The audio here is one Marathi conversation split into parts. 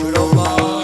विठोबा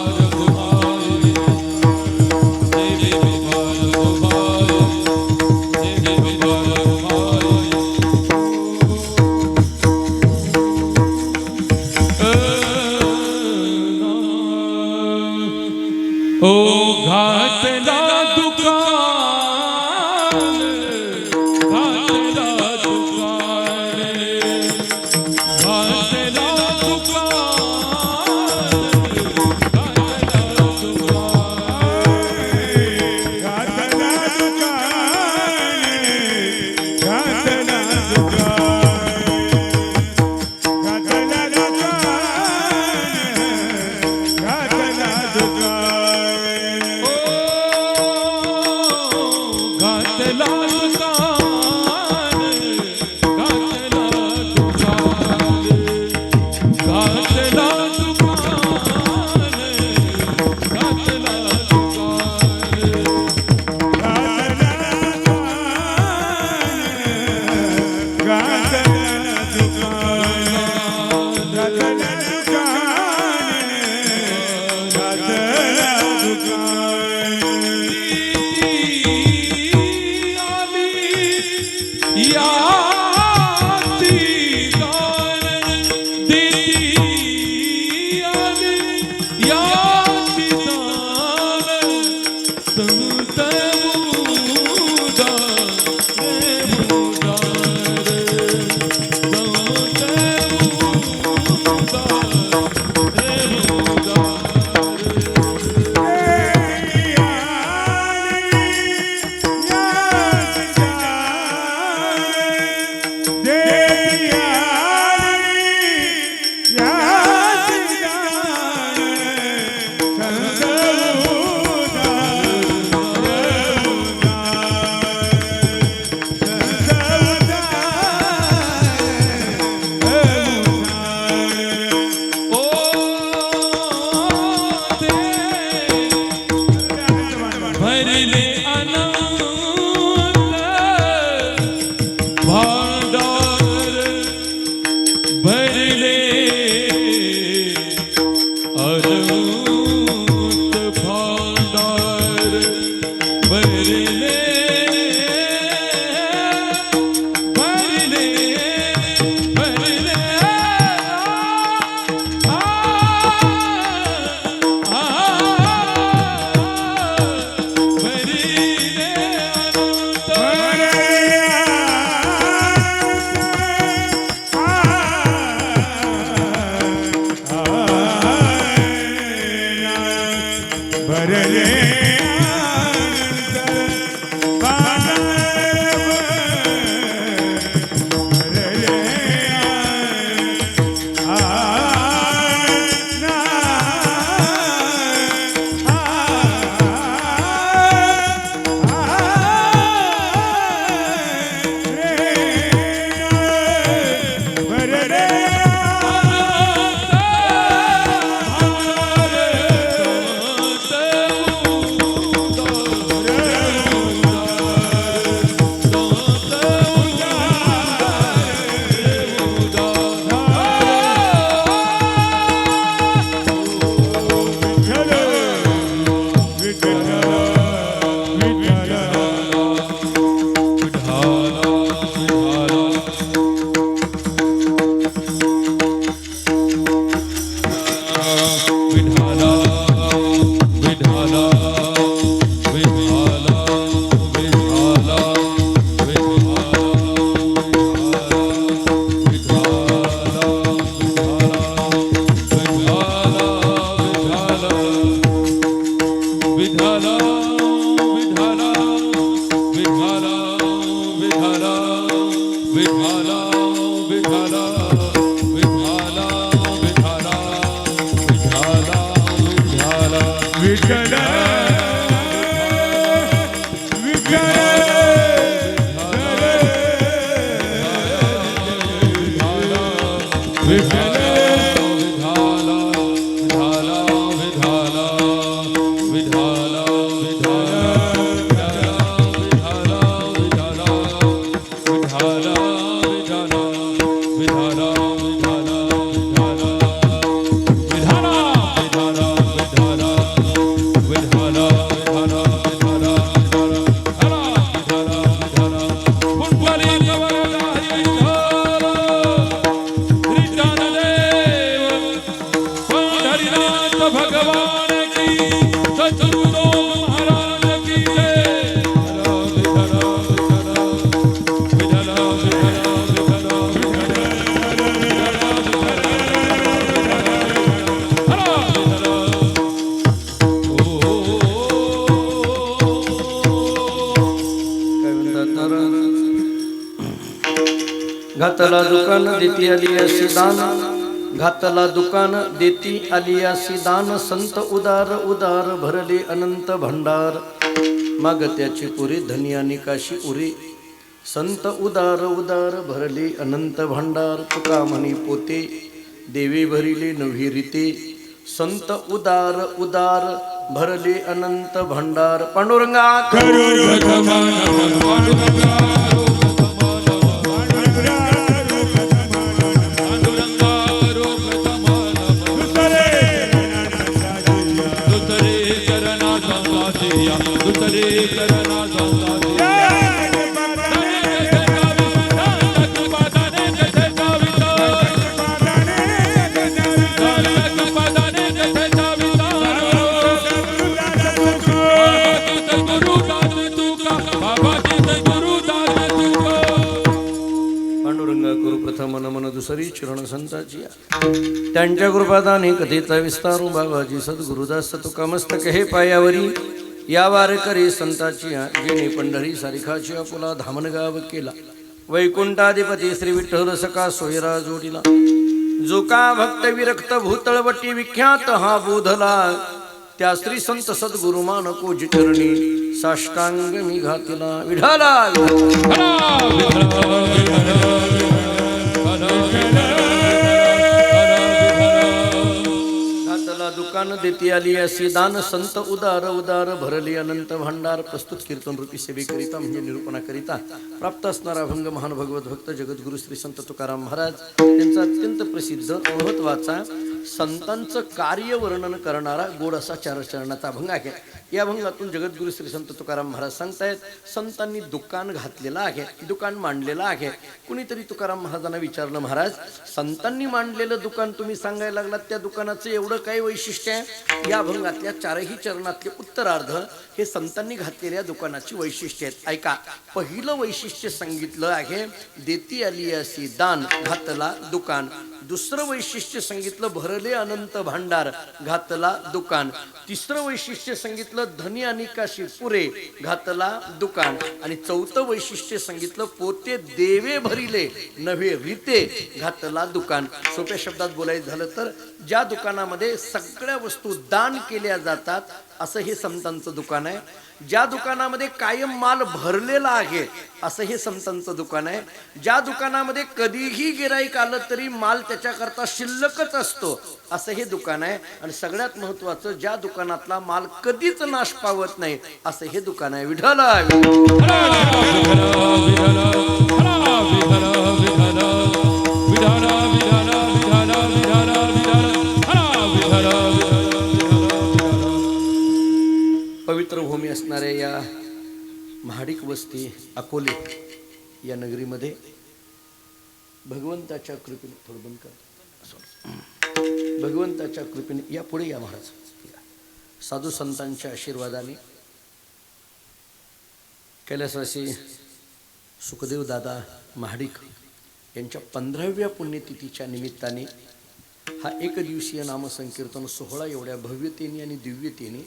घातला दुकान देती आली अशी दान, घातला दुकान देती आली अशी दान, संत उदार उदार भरले अनंत भंडार, मागत्याची पुरी धनी आणि काशी उरी, संत उदार उदार भरले अनंत भंडार, तुका म्हणी पोते देवी भरिले नवी रीते, संत उदार उदार भरले अनंत भंडार, पांडुरंगा दुसरी चरण संताची, त्यांच्या कृपादाने कथेचा विस्तारू बाबाजी सद्गुरुदास तुका मस्तक हे पायावरी, या वारकरी संताची जेणे पंढरी सारिखाची आपुला धामणगाव केला, वैकुंठाधिपती श्री विठ्ठल सखा सोयरा जोडीला, जो का भक्त विरक्त भूतळवटी विख्यात हा बोधला, त्या श्री संत सद्गुरु मानको जिचरणी साष्टांग मी घातला, विढाला दुकान देती आली अशी दान, संत उदार उदार भरली अनंत भंडार, प्रस्तुत कीर्तन रूपी सेवेकरिता म्हणजे निरूपणाकरिता प्राप्त असणारा अभंग महान भगवत भक्त जगद्गुरु श्री संत तुकाराम महाराज यांचा अत्यंत प्रसिद्ध महत्वाचा संतांचं कार्य वर्णन करणारा गोड असा चार चरणाचा अभंग आहे. या अभंगातून जगद्गुरु श्री संत तुकाराम महाराज सांगतायत, संतांनी दुकान घातलेलं आहे, दुकान मांडलेलं आहे. कुणीतरी तुकाराम महाराजांना विचारलं, महाराज संतांनी मांडलेलं दुकान तुम्ही सांगायला लागलात, त्या दुकानाचं एवढं काय वैशिष्ट्य आहे? या अभंगातल्या चारही चरणातले उत्तरार्ध हे संतांनी घातलेल्या दुकानाची वैशिष्ट्य आहेत. ऐका, पहिलं वैशिष्ट्य सांगितलं आहे देती आली अशी दान, घातला दुकान. दुसरं वैशिष्ट्य सांगितलं भरले अनंत भांडार, घातला दुकान. तिसरं वैशिष्ट्य सांगितलं धनी आणि काशी पुरे, घातला दुकान. आणि चौथं वैशिष्ट्य सांगितलं पोते देवे भरिले नव्हे रीते, घातला दुकान. सोप्या शब्दात बोलायचं झालं तर ज्या दुकानामध्ये सगळ्या वस्तू दान केल्या जातात असं हे संतांचं दुकान आहे. ज्या दुकानामध्ये कायम माल भरलेला आहे असं हे संतांचं दुकान आहे. ज्या दुकानामध्ये कधीही गिराईक आलं तरी माल त्याच्याकरता शिल्लकच असतो असं हे दुकान आहे. आणि सगळ्यात महत्वाचं, ज्या दुकानातला माल कधीच नाश पावत नाही असं हे दुकान आहे. विठ्ठल पवित्र भूमी असणाऱ्या या महाडिक वस्ती अकोले या नगरीमध्ये भगवंताच्या कृपेने भगवंताच्या कृपेने या पुढे या महाराज साधू संतांच्या आशीर्वादाने कैलासवासी सुखदेव दादा महाडिक यांच्या 15व्या पुण्यतिथीच्या निमित्ताने हा एकदिवसीय नामसंकीर्तन सोहळा एवढ्या भव्यतेने आणि दिव्यतेने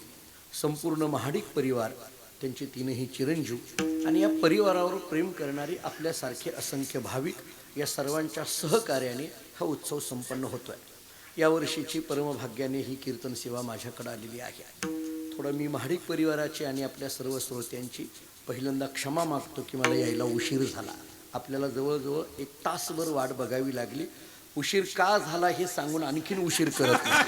संपूर्ण महाडिक परिवार, त्यांचे तीनही चिरंजीव आणि या परिवारावर प्रेम करणारे आपल्यासारखे असंख्य भाविक या सर्वांच्या सहकार्याने हा उत्सव संपन्न होतोय. यावर्षीची परमभाग्याने ही कीर्तन सेवा माझ्याकडे आलेली आहे. थोडं मी महाडिक परिवाराची आणि आपल्या सर्व श्रोत्यांची पहिल्यांदा क्षमा मागतो की मला यायला उशीर झाला. आपल्याला जवळजवळ 1 तासभर वाट बघावी लागली. उशीर का झाला हे सांगून आणखीन उशीर करत नाही.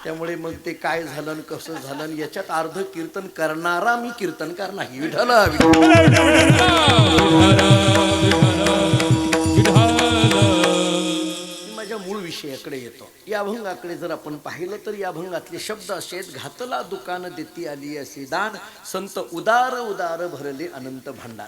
त्यामुळे मग ते काय झालं आणि कसं झालं आणि याच्यात अर्ध कीर्तन करणारा मी कीर्तनकार नाही. विठ्ठल माझ्या मूळ विषयाकडे येतो. या अभंगाकडे जर आपण पाहिलं तर या अभंगातले शब्द असे आहेत. घातला दुकान देती आली असे दान, संत उदार उदार भरले अनंत भांडार.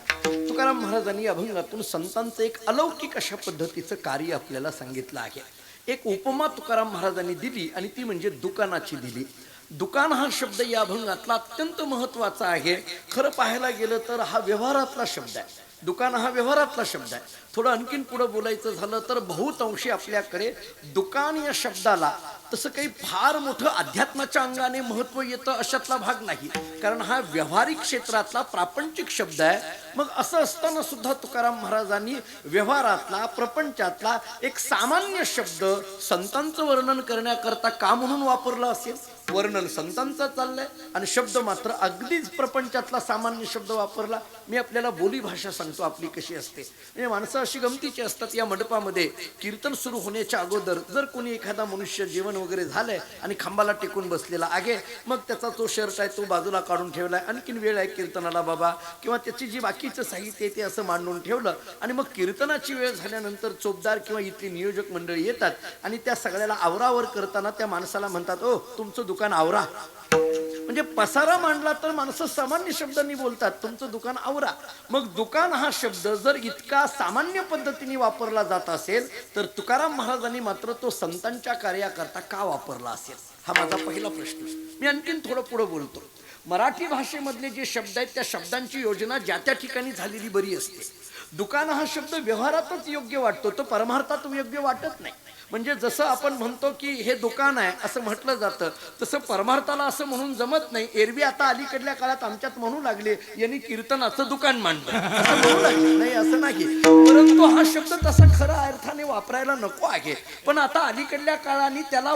तुकाराम महाराजांनी या अभंगातून संतांचं एक अलौकिक अशा पद्धतीचं कार्य आपल्याला सांगितलं आहे. एक उपमा तुकाराम महाराजांनी दिली आणि ती म्हणजे दुकानाची दिली. दुकान हा शब्द या अभंगातला अत्यंत महत्वाचा आहे. खरं पाहायला गेलं तर हा व्यवहारातला शब्द आहे. दुकान हा व्यवहारातला शब्द आहे. थोडं आणखीन पुढं बोलायचं झालं तर बहुतांशी आपल्याकडे दुकान या शब्दाला तसं काही फार मोठं अध्यात्माच्या अंगाने महत्व येतं अशातला भाग नाही, कारण हा व्यावहारिक क्षेत्रातला प्रापंचिक शब्द आहे. मग असं असताना सुद्धा तुकाराम महाराजांनी व्यवहारातला प्रपंचातला एक सामान्य शब्द संतांचं वर्णन करण्याकरता का म्हणून वापरला असेल. वर्णन संतांचं चाललंय आणि शब्द मात्र अगदीच प्रपंचातला सामान्य शब्द वापरला. मी आपल्याला बोली भाषा सांगतो आपली कशी असते. म्हणजे माणसं अशी गमतीची असतात. या मंडपामध्ये कीर्तन सुरू होण्याच्या अगोदर जर कोणी एखादा मनुष्य जेवण वगैरे झालंय आणि खांबाला टेकून बसलेला आहे, मग त्याचा तो शर्ट आहे तो बाजूला काढून ठेवलाय, आणखीन वेळ आहे कीर्तनाला बाबा, किंवा त्याची जी बाकीचं साहित्य आहे ते असं मांडून ठेवलं आणि मग कीर्तनाची वेळ झाल्यानंतर चोपदार किंवा इथली नियोजक मंडळी येतात आणि त्या सगळ्याला आवरावर करताना त्या माणसाला म्हणतात, ओ तुमचं दुकान आवरा. म्हणजे पसारा मांडला तर माणसं सामान्य शब्दांनी बोलतात, तुमचं दुकान आवरा. मग दुकान हा शब्द जर इतका सामान्य पद्धतीने वापरला जात असेल तर तुकाराम महाराजांनी मात्र तो संतांच्या कार्याकरता का वापरला असेल, हा माझा पहिला प्रश्न. मी आणखीन थोडं पुढे बोलतो. मराठी भाषेमधले जे शब्द आहेत त्या शब्दांची योजना ज्या त्या ठिकाणी झालेली बरी असते. दुकान हा शब्द व्यवहारातच योग्य वाटतो, तो परमार्थात योग्य वाटत नाही. म्हणजे जसं आपण म्हणतो की हे दुकान आहे असं म्हटलं जातं, तसं परमार्थाला असं म्हणून जमत नाही. एरवी आता अलीकडल्या काळात आमच्यात म्हणू लागले यांनी कीर्तनाचं दुकान मांडलं असं म्हणू लागले. नाही असं नाही, परंतु हा शब्द तसा खऱ्या अर्थाने वापरायला नको आहे. पण आता अलीकडल्या काळाने त्याला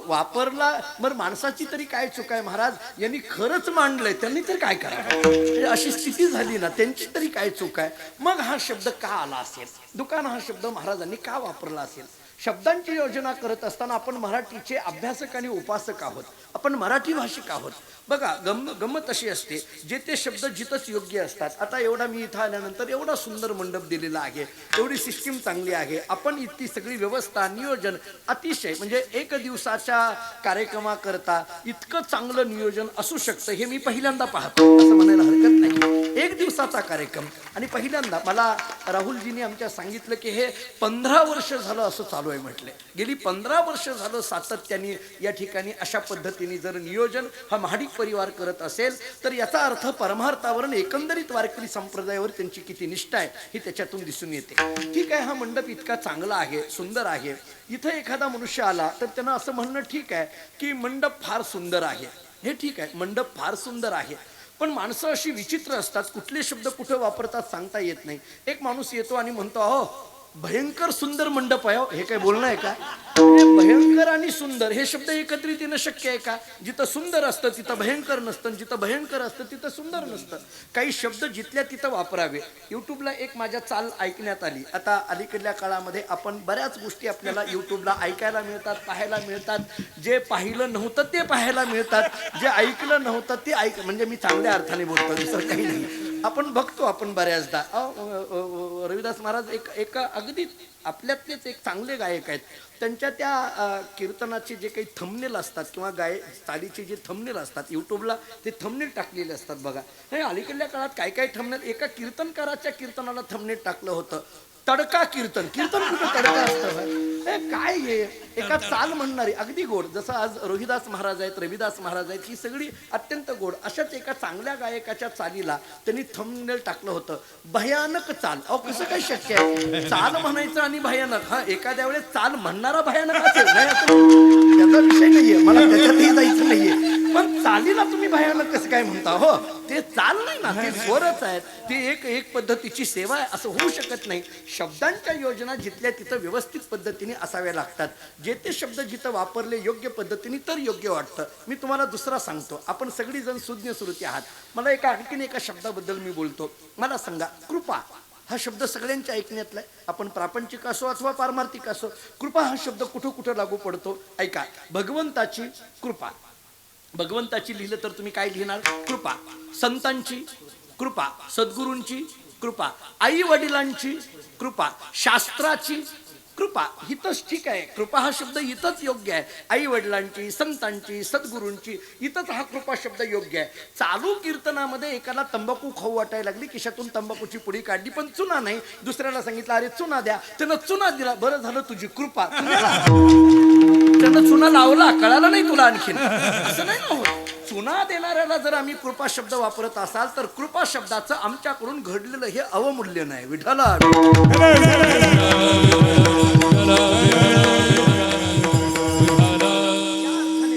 वापरला. मग माणसाची तरी काय चूक आहे महाराज, यांनी खरंच मांडलंय त्यांनी तर काय करावं, अशी स्थिती झाली ना, त्यांची तरी काय चूक आहे. मग हा शब्द का आला असेल, दुकान हा शब्द महाराजांनी का वापरला असेल. शब्दांची योजना करत असताना आपण मराठीचे अभ्यासक आणि उपासक आहोत, आपण मराठी भाषिक आहोत. बघा गंमत अशी असते, जे ते शब्द जिथंच योग्य असतात. आता एवढा मी इथं आल्यानंतर एवढा सुंदर मंडप दिलेला आहे, एवढी सिस्टीम चांगली आहे, आपण इतकी सगळी व्यवस्था नियोजन अतिशय म्हणजे एक दिवसाच्या कार्यक्रमाकरता इतकं चांगलं नियोजन असू शकतं हे मी पहिल्यांदा पाहतो, असं म्हणायला हरकत नाही. एक दिवसाचा कार्यक्रम आणि पहिल्यांदा मला राहुलजींनी आमच्या सांगितलं की हे 15 वर्ष झालं असं चालू आहे म्हटले. गेली 15 वर्ष झालं सातत्याने या ठिकाणी अशा पद्धतीने जर नियोजन हा महाडिक परिवार करत असेल तर याचा अर्थ परमार्थावर एकंदरीत वारकरी संप्रदायावर त्यांची किती निष्ठा आहे हे त्याच्यातून दिसून येते. ठीक आहे, हा मंडप इतका चांगला आहे, सुंदर आहे. इथं एखादा मनुष्य आला तर त्यांना असं म्हणणं ठीक आहे की मंडप फार सुंदर आहे, हे ठीक आहे, मंडप फार सुंदर आहे. पण माणसं अशी विचित्र असतात, कुठले शब्द कुठं वापरतात सांगता येत नाही. एक माणूस येतो आणि म्हणतो, अहो भयंकर सुंदर मंडप आहे. हे काय बोलणं आहे का? भयंकर आणि सुंदर हे शब्द एकत्रित येणं शक्य आहे का? जिथं सुंदर असतं तिथं भयंकर नसतं, जिथं भयंकर असतं तिथं सुंदर नसतं. काही शब्द जिथल्या तिथं वापरावे. युट्यूबला एक माझ्या चाल ऐकण्यात आली. आता अलीकडल्या काळामध्ये आपण बऱ्याच गोष्टी आपल्याला युट्यूबला ऐकायला मिळतात, पाहायला मिळतात. जे पाहिलं नव्हतं ते पाहायला मिळतात, जे ऐकलं नव्हतं ते म्हणजे मी चांगल्या अर्थाने बोलतो, दुसरं काही नाही. आपण बघतो, आपण बऱ्याचदा रविदास महाराज एका अगदी आपल्यातलेच एक चांगले गायक आहेत. त्यांच्या त्या कीर्तनाचे जे काही थंबनेल असतात किंवा चालीचे जे थंबनेल असतात युट्यूबला ते थंबनेल टाकलेले असतात. बघा, हे अलीकडल्या काळात काय काय थंबनेल, एका कीर्तनकाराच्या कीर्तनाला थंबनेल टाकलं होतं, तडका कीर्तन. कीर्तन कुठं तडका असतं, काय हे एका चाल म्हणणारी अगदी गोड, जसं आज रोहिदास महाराज आहेत, रविदास महाराज आहेत, ही सगळी अत्यंत गोड. अशाच एका चांगल्या गायकाच्या चालीला त्यांनी थंबनेल टाकलं होतं, भयानक चाल. अहो कसं काय शक्य आहे, चाल म्हणायचं आणि भयानक. हा, एखाद्या वेळेस चाल म्हणणारा भयानक असेल, त्याचा विषय नाहीये, मला त्याच्यातही जायचं नाहीये, पण चालीला तुम्ही भयानक कसं काय म्हणता? हो, ते चाल नाही ना, ते स्वरच आहेत, ती एक पद्धतीची सेवा आहे, असं होऊ शकत नाही. शब्दांच्या योजना जिथल्या तिथं व्यवस्थित पद्धतीने असाव्या लागतात. जे ते शब्द जिथं वापरले योग्य पद्धतीने तर योग्य वाटतं. मी तुम्हाला दुसरा सांगतो, आपण सगळी जण सुज्ञ श्रुती आहात. मला आणखीन एका शब्दाबद्दल मी बोलतो. मला सांगा, कृपा. हा शब्द सगळ्यांच्या ऐकण्यातला आहे. आपण प्रापंचिक असो अथवा पारमार्थिक असो, कृपा हा शब्द कुठं कुठं लागू पडतो ऐका. भगवंताची कृपा, भगवंताची लिहिलं तर तुम्ही काय लिहिणार? कृपा. संतांची कृपा, सद्गुरूंची कृपा, आई वडिलांची कृपा, शास्त्राची कृपा. इथंच ठीक आहे, कृपा हा शब्द इथंच योग्य आहे. आई वडिलांची, संतांची, सद्गुरूंची, इथंच हा कृपा शब्द योग्य आहे. चालू कीर्तनामध्ये एकाला तंबाखू खाऊ वाटायला लागली, खिशातून तंबाखूची पुडी काढली पण चुना नाही. दुसऱ्याला सांगितलं अरे चुना द्या, त्यानं चुना दिला. बरं झालं तुझी कृपा, त्यानं चुना लावला, कळाला नाही तुला आणखीन. असं नाही ना होत. चुना देणाऱ्याला जर आम्ही कृपा शब्द वापरत असाल तर कृपा शब्दाचं आमच्याकडून घडलेलं हे अवमूल्य नाही. विठ्ठला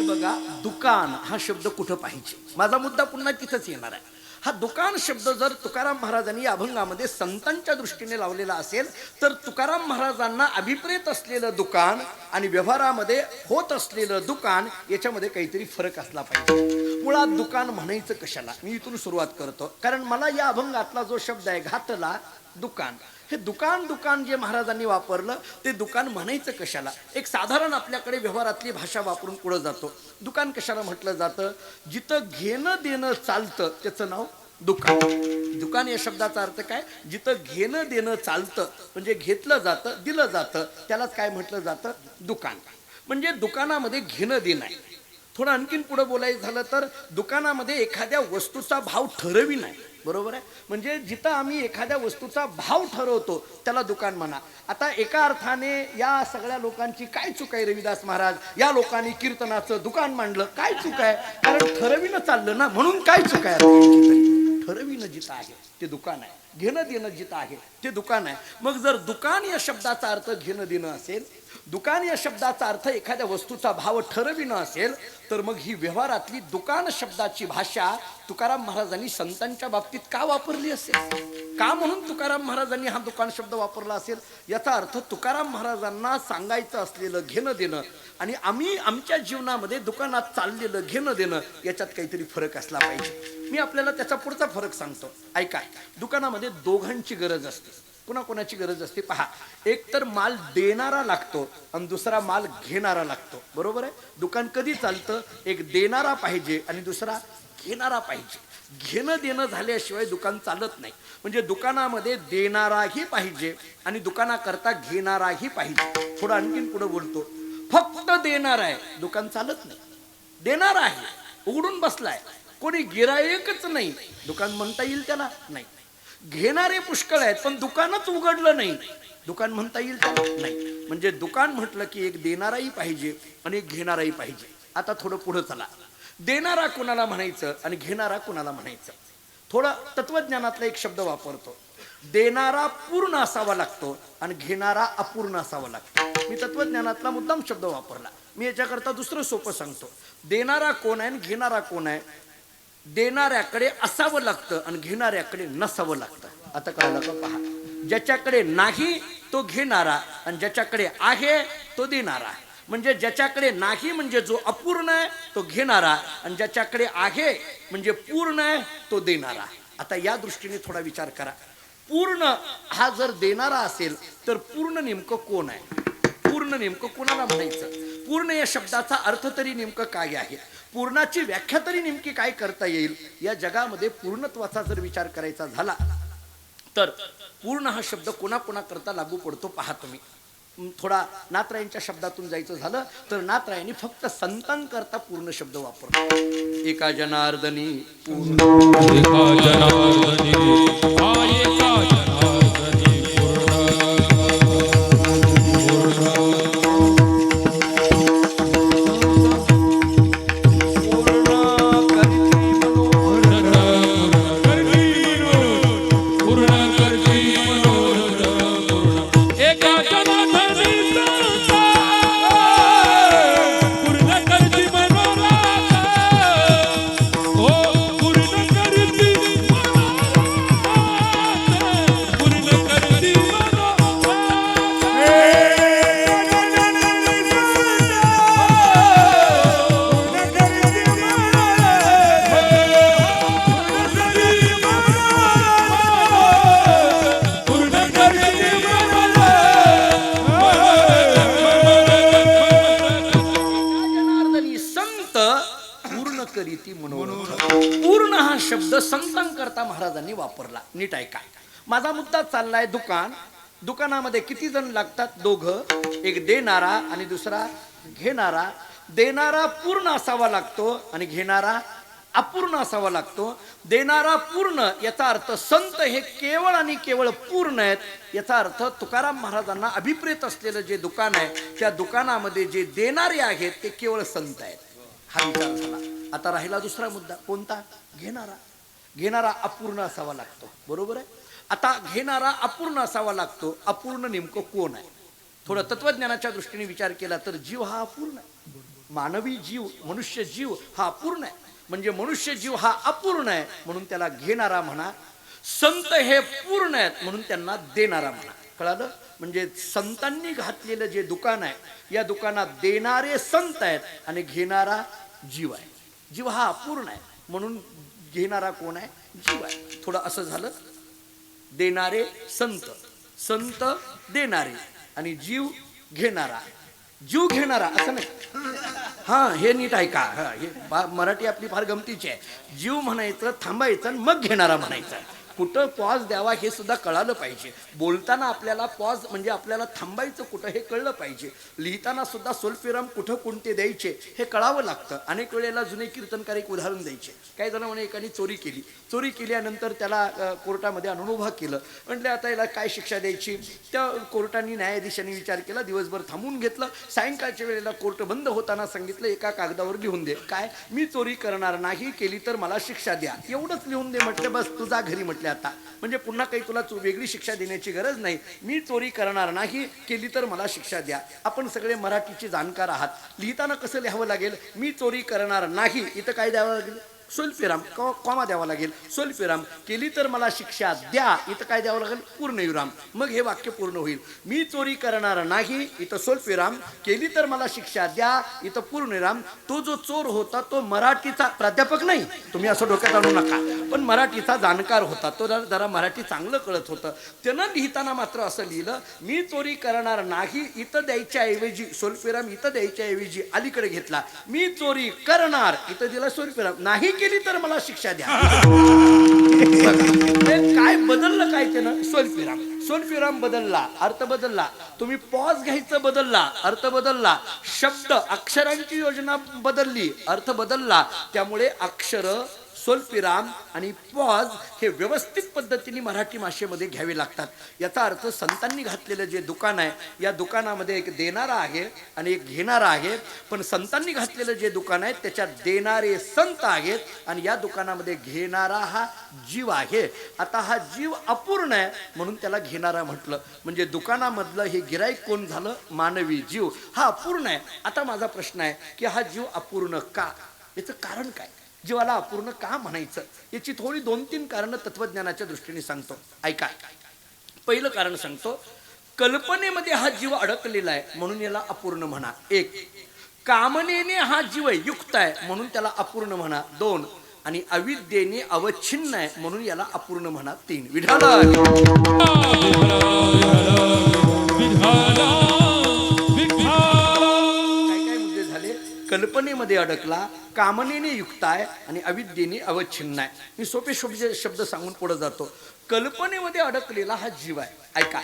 बघा, दुकान हा शब्द कुठं पाहिजे? माझा मुद्दा पुन्हा तिथंच येणार आहे. हा दुकान शब्द जर तुकाराम महाराजांनी अभंगामध्ये संतांच्या दृष्टीने लावलेला असेल तर तुकाराम महाराजांना अभिप्रेत असलेलं दुकान आणि व्यवहारामध्ये होत असलेलं दुकान याच्यामध्ये काहीतरी फरक असला पाहिजे. मुळात दुकान म्हणायचं कशाला, मी इथून सुरुवात करतो. कारण मला या अभंगातला जो शब्द आहे घातला दुकान, हे दुकान दुकान जे महाराजांनी वापरलं ते दुकान म्हणायचं कशाला? एक साधारण आपल्याकडे व्यवहारातली भाषा वापरून पुढे जातो. दुकान कशाला म्हटलं जातं? जिथं घेणं देणं चालतं त्याचं नाव दुकान. दुकान या शब्दाचा अर्थ काय? जिथं घेणं देणं चालतं, म्हणजे घेतलं जातं, दिलं जातं, त्यालाच काय म्हटलं जातं? दुकान. म्हणजे दुकानामध्ये घेणं देणं आहे. थोडं आणखीन पुढे बोलायचं झालं तर दुकानामध्ये एखाद्या वस्तूचा भाव ठरवी नाही. बरोबर आहे. म्हणजे जिथं आम्ही एखाद्या वस्तूचा भाव ठरवतो त्याला दुकान म्हणा. आता एका अर्थाने या सगळ्या लोकांची काय चूक आहे? रविदास महाराज या लोकांनी कीर्तनाचं दुकान मांडलं, काय चूक आहे? कारण ठरवीनं चाललं ना, म्हणून काय चूक आहे? ठरवीनं जिथं आहे ते दुकान आहे, घेणं देणं जिथं आहे ते दुकान आहे. मग जर दुकान या शब्दाचा अर्थ घेणं देणं असेल, दुकान या शब्दाचा अर्थ एखाद्या वस्तूचा भाव ठरविणं असेल, तर मग ही व्यवहारातली दुकान शब्दाची भाषा तुकाराम महाराजांनी संतांच्या बाबतीत का वापरली असेल? का म्हणून तुकाराम महाराजांनी हा दुकान शब्द वापरला असेल? याचा अर्थ तुकाराम महाराजांना सांगायचं असलेलं घेणं देणं आणि आम्ही आमच्या जीवनामध्ये दुकानात चाललेलं घेणं देणं याच्यात काहीतरी फरक असला पाहिजे. मी आपल्याला त्याचा पुढचा फरक सांगतो. ऐका, दुकानामध्ये दोघांची गरज असते. कोणाकोणाची गरज असते पहा. एक तर माल देणारा लागतो आणि दुसरा माल घेणारा लागतो. बरोबर आहे. दुकान कधी चालतं? एक देणारा पाहिजे आणि दुसरा घेणारा पाहिजे. घेणं देणं झाल्याशिवाय दुकान चालत नाही. म्हणजे दुकानामध्ये देणाराही पाहिजे आणि दुकानाकरता घेणाराही पाहिजे. थोडं आणखीन पुढे बोलतो. फक्त देणार आहे दुकान चालत नाही. देणारा आहे, उघडून बसलाय, कोणी गिरायकच नाही, दुकान म्हणता येईल त्याला? नाही. घेणारे पुष्कळ आहेत पण दुकानच उघडलं नाही, दुकान म्हणता येईल त्याला? नाही. म्हणजे दुकान म्हटलं की एक देणाराही पाहिजे आणि एक घेणाराही पाहिजे. आता थोडं पुढे चला. देणारा कोणाला म्हणायचं आणि घेणारा कोणाला म्हणायचं? थोडं तत्वज्ञानातला एक शब्द वापरतो. देणारा पूर्ण असावा लागतो आणि घेणारा अपूर्ण असावा लागतो. मी तत्वज्ञानातला मुद्दाम शब्द वापरला. मी याच्याकरता दुसरं सोपं सांगतो. देणारा कोण आहे आणि घेणारा कोण आहे? देणाऱ्याकडे असावं लागतं आणि घेणाऱ्याकडे नसावं लागतं. आता कळलं का? पहा, ज्याच्याकडे नाही तो घेणारा आणि ज्याच्याकडे आहे तो देणारा. म्हणजे ज्याच्याकडे नाही म्हणजे जो अपूर्ण आहे तो घेणारा आणि ज्याच्याकडे आहे म्हणजे पूर्ण आहे तो देणारा. आता या दृष्टीने थोडा विचार करा. पूर्ण हा जर देणारा असेल तर पूर्ण नेमकं कोण आहे? पूर्ण नेमकं कोणाला म्हणायचं? पूर्ण या शब्दाचा अर्थ तरी नेमकं काय आहे? पूर्णाची व्याख्या तरी नेमकी काय करता येईल? या जगामध्ये पूर्णत्वाचा जर विचार करायचा झाला तर पूर्ण हा शब्द कोणाकोणाकरता लागू पडतो पहा तुम्ही. थोडा नाथरायांच्या शब्दातून जायचं झालं तर नाथरायांनी फक्त संतांकरता पूर्ण शब्द वापरतो. एका जनार्दनी पूर्ण, एका जनार्दनी, एका जनार्दनी करीती मनोरथ. पूर्ण हा शब्द संतांकरता महाराजांनी वापरला. नीट ऐका. माझा मुद्दा चाललाय दुकानामध्ये किती जण लागतात? दोघं, एक देणारा आणि दुसरा घेणारा. देणारा पूर्ण असावा लागतो आणि घेणारा अपूर्ण असावा लागतो. देणारा पूर्ण याचा अर्थ संत हे केवळ आणि केवळ पूर्ण आहेत. याचा अर्थ तुकाराम महाराजांना अभिप्रेत असलेलं जे दुकान आहे त्या दुकानामध्ये जे देणारे आहेत ते केवळ संत आहेत. हा विचार झाला. आता राहिला दुसरा मुद्दा. कोणता? घेणारा अपूर्ण असावा लागतो. बरोबर आहे. आता घेणारा अपूर्ण असावा लागतो. अपूर्ण नेमकं कोण आहे? थोडं तत्वज्ञानाच्या दृष्टीने विचार केला तर जीव हा अपूर्ण आहे. मानवी जीव, मनुष्य जीव हा अपूर्ण आहे. म्हणजे मनुष्य जीव हा अपूर्ण आहे म्हणून त्याला घेणारा म्हणा. संत हे पूर्ण आहेत म्हणून त्यांना देणारा म्हणा. कळालं? म्हणजे संतांनी घातलेलं जे दुकान आहे या दुकानात देणारे संत आहेत आणि घेणारा जीव आहे. जीव हा अपूर्ण आहे म्हणून घेणारा कोण आहे? जीव आहे. थोडं असं झालं. देणारे संत, संत देणारे आणि जीव घेणारा. जीव घेणारा असं नाही. हा, हे नीट ऐका. हे मराठी आपली फार गमतीची आहे. जीव म्हणायचं, थांबायचं आणि मग घेणारा म्हणायचं. कुठं पॉज द्यावा हे सुद्धा कळालं पाहिजे. बोलताना आपल्याला पॉज म्हणजे आपल्याला थांबायचं कुठं हे कळलं पाहिजे. लिहिताना सुद्धा स्वल्पविराम कुठं कोणते द्यायचे हे कळावं लागतं. अनेक वेळेला जुने कीर्तनकार एक उदाहरण द्यायचे. काही जण म्हणे एकाने चोरी केल्यानंतर त्याला कोर्टामध्ये आणून उभा केलं. म्हटलं आता याला काय शिक्षा द्यायची? त्या कोर्टाने न्यायाधीशांनी विचार केला. दिवसभर थांबून घेतलं. सायंकाळच्या वेळेला कोर्ट बंद होताना सांगितलं एका कागदावर लिहून दे. काय? मी चोरी करणार नाही, केली तर मला शिक्षा द्या. एवढंच लिहून दे. म्हटलं बस तुझा घरी. म्हटलं आता म्हणजे पुन्हा काही तुला वेगळी शिक्षा देण्याची गरज नाही. मी चोरी करणार नाही, केली तर मला शिक्षा द्या. आपण सगळे मराठीचे जाणकार आहात. लिहिताना कसं लिहावं लागेल? मी चोरी करणार नाही. इथं काय द्यावं लागेल? स्वल्पविराम, कॉमा द्यावा लागेल. स्वल्पविराम, केली तर मला शिक्षा द्या. इथं काय द्यावं लागेल? पूर्णविराम. मग हे वाक्य पूर्ण होईल. मी चोरी करणार नाही, इथं स्वल्पविराम. केली तर मला शिक्षा द्या, इथं पूर्णविराम. तो जो चोर होता तो मराठीचा प्राध्यापक नाही, तुम्ही असं डोक्यात आणू नका, पण मराठीचा जाणकार होता. तो जरा मराठी चांगलं कळत होतं. त्यानं लिहिताना मात्र असं लिहिलं, मी चोरी करणार नाही. इथं द्यायच्या ऐवजी स्वल्पविराम, इथं द्यायच्या ऐवजी अलीकडे घेतला. मी चोरी करणार, इथं दिला स्वल्पविराम. नाही केली तर मला शिक्षा द्या. काय बदललं? काय त्यानं? स्वल्पविराम बदलला, अर्थ बदलला. तुम्ही पॉज घ्यायचं बदलला, अर्थ बदलला. शब्द अक्षरांची योजना बदलली, अर्थ बदलला. त्यामुळे अक्षर, स्वल्पविराम आणि पॉज हे व्यवस्थित पद्धतीने मराठी भाषेमध्ये घ्यावे लागतात. याचा अर्थ संतांनी घातलेलं जे दुकान आहे या दुकानामध्ये एक देणारा आहे आणि एक घेणारा आहे. पण संतांनी घातलेलं जे दुकान आहे त्याच्यात देणारे संत आहेत आणि या दुकानामध्ये घेणारा हा जीव आहे. आता हा जीव अपूर्ण आहे म्हणून त्याला घेणारा म्हटलं. म्हणजे दुकानामधलं हे गिराईक कोण झालं? मानवी जीव हा अपूर्ण आहे. आता माझा प्रश्न आहे की हा जीव अपूर्ण का? याचं कारण काय? जीवाला अपूर्ण का म्हणायचं? याची थोडी 2-3 कारणं तत्वज्ञानाच्या दृष्टीने सांगतो. ऐका. पहिलं कारण सांगतो, कल्पनेमध्ये हा जीव अडकलेला आहे म्हणून याला अपूर्ण म्हणा. 1. कामनेने हा जीव युक्त आहे म्हणून त्याला अपूर्ण म्हणा. 2. आणि अविद्येने अवच्छिन्न आहे म्हणून याला अपूर्ण म्हणा. 3. विठाला कल्पनेमध्ये अडकला, कामनेने युक्त आहे आणि अविद्येने अवच्छिन्न आहे. मी सोपे शब्द सांगून पुढे जातो. कल्पनेमध्ये अडकलेला हा जीव आहे. ऐका,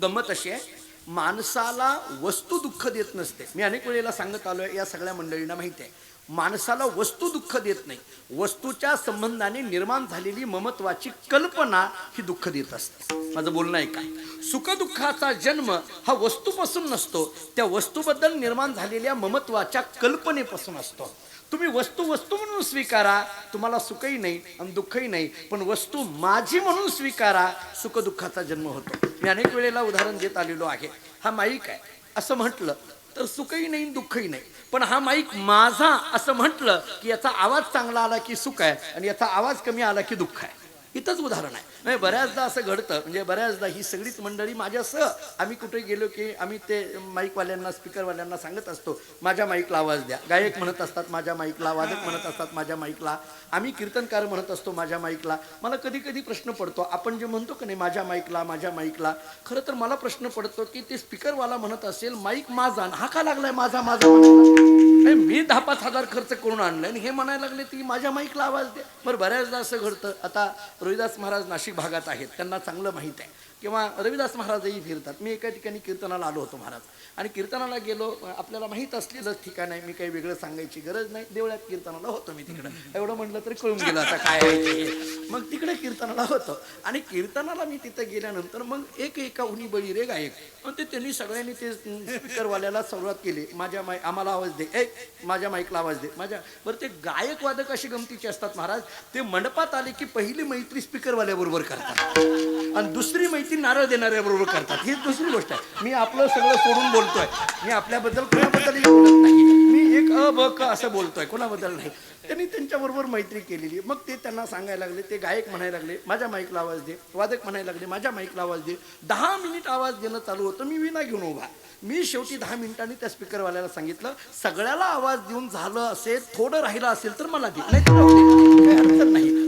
गंमत अशी आहे, माणसाला वस्तू दुःख देत नसते. मी अनेक वेळेला सांगत आलोय, या सगळ्या मंडळींना माहिती आहे. माणसाला वस्तू दुःख देत नाही. वस्तूच्या संबंधाने निर्माण झालेली ममत्वाची कल्पना ही दुःख देत असते. माझं बोलणं आहे काय? सुखदुःखाचा जन्म हा वस्तूपासून नसतो, त्या वस्तूबद्दल निर्माण झालेल्या ममत्वाच्या कल्पनेपासून असतो. तुम्ही वस्तू म्हणून स्वीकारा, तुम्हाला सुखही नाही आणि दुःखही नाही. पण वस्तू माझी म्हणून स्वीकारा, सुखदुःखाचा जन्म होतो. मी अनेक वेळेला उदाहरण देत आलेलो आहे. हा माईक आहे असं म्हटलं तर सुखही नाही दुःखही नाही. पण हा माईक माझा असं म्हटलं की याचा आवाज चांगला आला की सुख आहे आणि याचा आवाज कमी आला की दुःख आहे. इथंच उदाहरण आहे. म्हणजे बऱ्याचदा असं घडतं, म्हणजे बऱ्याचदा ही सगळीच मंडळी माझ्यासह आम्ही कुठे गेलो की आम्ही ते माईकवाल्यांना स्पीकरवाल्यांना सांगत असतो माझ्या माईकला आवाज द्या. गायक म्हणत असतात माझ्या माईकला, वादक म्हणत असतात माझ्या माईकला, आम्ही कीर्तनकार म्हणत असतो माझ्या माईकला. मला कधी कधी प्रश्न पडतो, आपण जे म्हणतो की नाही माझ्या माईकला माझ्या माईकला, खरं तर मला प्रश्न पडतो की ते स्पीकरवाला म्हणत असेल माईक माझा, हा का लागलाय माझा माझा म्हणायला? मी 10-5 हजार खर्च करून आणलंय आणि हे म्हणायला लागले ती माझ्या माईकला आवाज द्या. बरं बऱ्याचदा असं घडतं. आता रविदास महाराज नाशिक भागात आहेत, त्यांना चांगलं माहीत आहे, किंवा रविदास महाराजही फिरतात. मी एका ठिकाणी कीर्तनाला आलो होतो महाराज, आणि कीर्तनाला गेलो, आपल्याला माहीत असलेलंच ठिकाण आहे, मी काही वेगळं सांगायची गरज नाही, देवळात कीर्तनाला होतो मी तिकडं, एवढं म्हटलं तरी कळून गेलं आता काय आहे ते. मग तिकडे कीर्तनाला होतो, आणि कीर्तनाला मी तिथं गेल्यानंतर मग एका उनी बळी रे गायक, मग ते त्यांनी सगळ्यांनी ते स्पीकरवाल्याला सुरुवात केली, माझ्या आम्हाला आवाज दे, माझ्या माईकला आवाज दे माझ्या. बरं ते गायक वादक अशी गमतीचे असतात महाराज, ते मंडपात आले की पहिली मैत्री स्पीकरवाल्याबरोबर करतात आणि दुसरी मैत्री नारळ देणाऱ्या बरोबर करतात. ही दुसरी गोष्ट आहे. मी आपलं सगळं सोडून बोलतोय, मी आपल्याबद्दल कोणाबद्दलही बोलत नाही, मी एक क असं बोलतोय, कोणाबद्दल नाही. त्यांनी त्यांच्याबरोबर मैत्री केलेली. मग ते त्यांना सांगायला लागले, ते गायक म्हणायला लागले माझ्या माईकला आवाज दे, वादक म्हणायला लागले माझ्या माईकला आवाज दे. 10 मिनिट आवाज देणं चालू होतं, मी विना घेऊन उभा. मी शेवटी 10 मिनिटांनी त्या स्पीकरवाल्याला सांगितलं, सगळ्याला आवाज देऊन झालं असेल, थोडं राहिलं असेल तर मला दे, नाही तर काही अडचण नाही.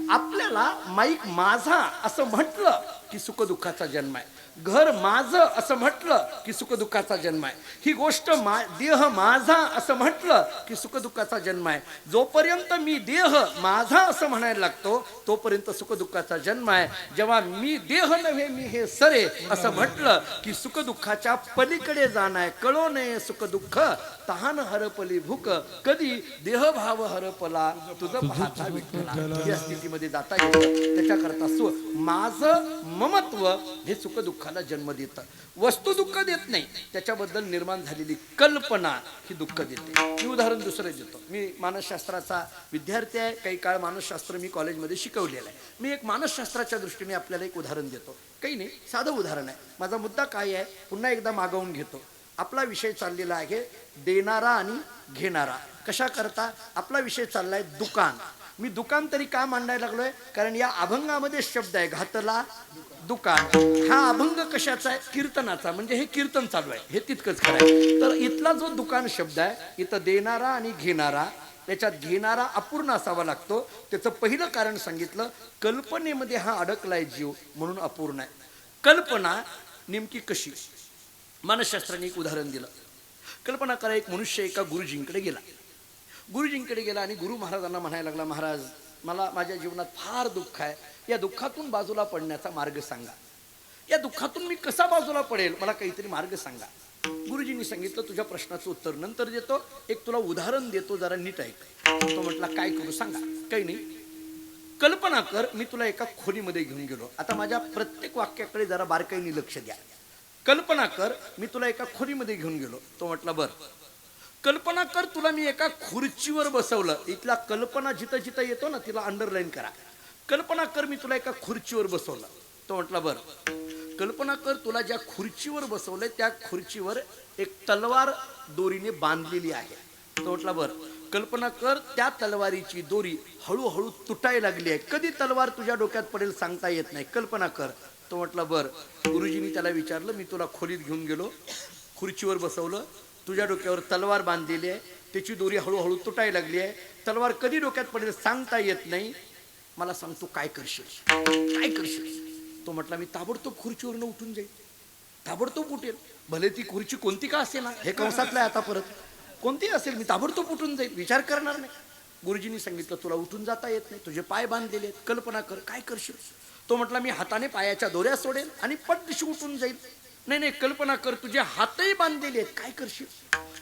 आपल्याला माईक माझा असं म्हटलं की सुखदुःखाचा जन्म आहे, घर माझं असं म्हटलं की सुखदुःखाचा जन्म आहे, ही गोष्ट देह माझा असं म्हटलं की सुखदुःखाचा जन्म आहे. जोपर्यंत मी देह माझा असं म्हणायला लागतो तोपर्यंत सुखदुःखाचा जन्म आहे. जेव्हा मी देह नव्हे मी हे सरे असं म्हटलं की सुखदुःखाच्या पलीकडे जाणं आहे. कळो नये सुखदुःख तहान हरपली भूक, कधी देहभाव हरपला तुझं पाहता विठ्ठला. या स्थितीमध्ये जाता येतं. त्याच्याकरता माझं ममत्व हे सुखदुःखाला जन्म देतं. वस्तू दुःख देत नाही, त्याच्याबद्दल निर्माण झालेली कल्पना ही दुःख देते. मी उदाहरण दुसरं देतो. मी मानसशास्त्राचा विद्यार्थी आहे, काही काळ मानसशास्त्र मी कॉलेजमध्ये शिकवलेलं आहे. मी एक मानसशास्त्राच्या दृष्टीने आपल्याला एक उदाहरण देतो. काही नाही, साधं उदाहरण आहे. माझा मुद्दा काय आहे पुन्हा एकदा मागवून घेतो. आपला विषय चाललेला आहे देणारा आणि घेणारा. कशा करता आपला विषय चाललाय दुकान. मी दुकान तरी का मांडायला लागलोय, कारण या अभंगामध्ये शब्द आहे घातला दुकान. हा अभंग कशाचा आहे, कीर्तनाचा, म्हणजे हे कीर्तन चालू आहे, हे तितकंच करायचं. तर इथला जो दुकान शब्द आहे, इथं देणारा आणि घेणारा, त्याच्यात घेणारा अपूर्ण असावा लागतो. त्याचं पहिलं कारण सांगितलं, कल्पनेमध्ये हा अडकलाय जीव म्हणून अपूर्ण आहे. कल्पना नेमकी कशी, मानसशास्त्राने एक उदाहरण दिलं. कल्पना करा, एक मनुष्य एका गुरुजींकडे गेला. गुरुजींकडे गेला आणि गुरु महाराजांना म्हणायला लागला, महाराज मला माझ्या जीवनात फार दुःख आहे, या दुःखातून बाजूला पडण्याचा मार्ग सांगा. या दुःखातून मी कसा बाजूला पडेल, मला काहीतरी मार्ग सांगा. गुरुजींनी सांगितलं, तुझ्या प्रश्नाचं उत्तर नंतर देतो, एक तुला उदाहरण देतो, जरा नीट ऐक. तो म्हटला, काय करू सांगा. काही नाही, कल्पना कर मी तुला एका खोलीमध्ये घेऊन गेलो. आता माझ्या प्रत्येक वाक्याकडे जरा बारकाईने लक्ष द्या. कल्पना कर मी तुला एका खोलीमध्ये घेऊन गेलो. तो म्हटला, बर. कल्पना कर तुला मी एका खुर्चीवर बसवलं. इथला कल्पना जिथं जिथं येतो ना तिला अंडरलाईन करा. कल्पना कर मी तुला एका खुर्चीवर बसवलं. तो म्हटला, बर. कल्पना कर तुला ज्या खुर्चीवर बसवलंय त्या खुर्चीवर एक तलवार दोरीने बांधलेली आहे. तो म्हटला, बर. कल्पना कर त्या तलवारीची दोरी हळूहळू तुटायला लागली आहे. कधी तलवार तुझ्या डोक्यात पडेल सांगता येत नाही. कल्पना कर. तो म्हटला, बर. गुरुजींनी त्याला विचारलं, मी तुला खोलीत घेऊन गेलो, खुर्चीवर बसवलं, तुझ्या डोक्यावर तलवार बांधलेली आहे, त्याची दोरी हळूहळू तुटायला लागली आहे, तलवार कधी डोक्यात पडेल सांगता येत नाही, मला सांग तू काय करशील, काय करशील. तो म्हटला, मी ताबडतोब खुर्चीवरनं उठून जाईल, ताबडतोब उठेल, भले ती खुर्ची कोणती का असेल ना, हे कंसातलं आहे आता, परत कोणती असेल, मी ताबडतोब उठून जाईल, विचार करणार नाही. गुरुजींनी सांगितलं, तुला उठून जाता येत नाही, तुझे पाय बांधलेले आहेत, कल्पना कर काय करशील. तो म्हटला, मी हाताने पायाच्या दोऱ्या सोडेल आणि पटदिशी उठून जाईल. नाही नाही, कल्पना कर तुझे हातही बांधलेले आहेत, काय करशील.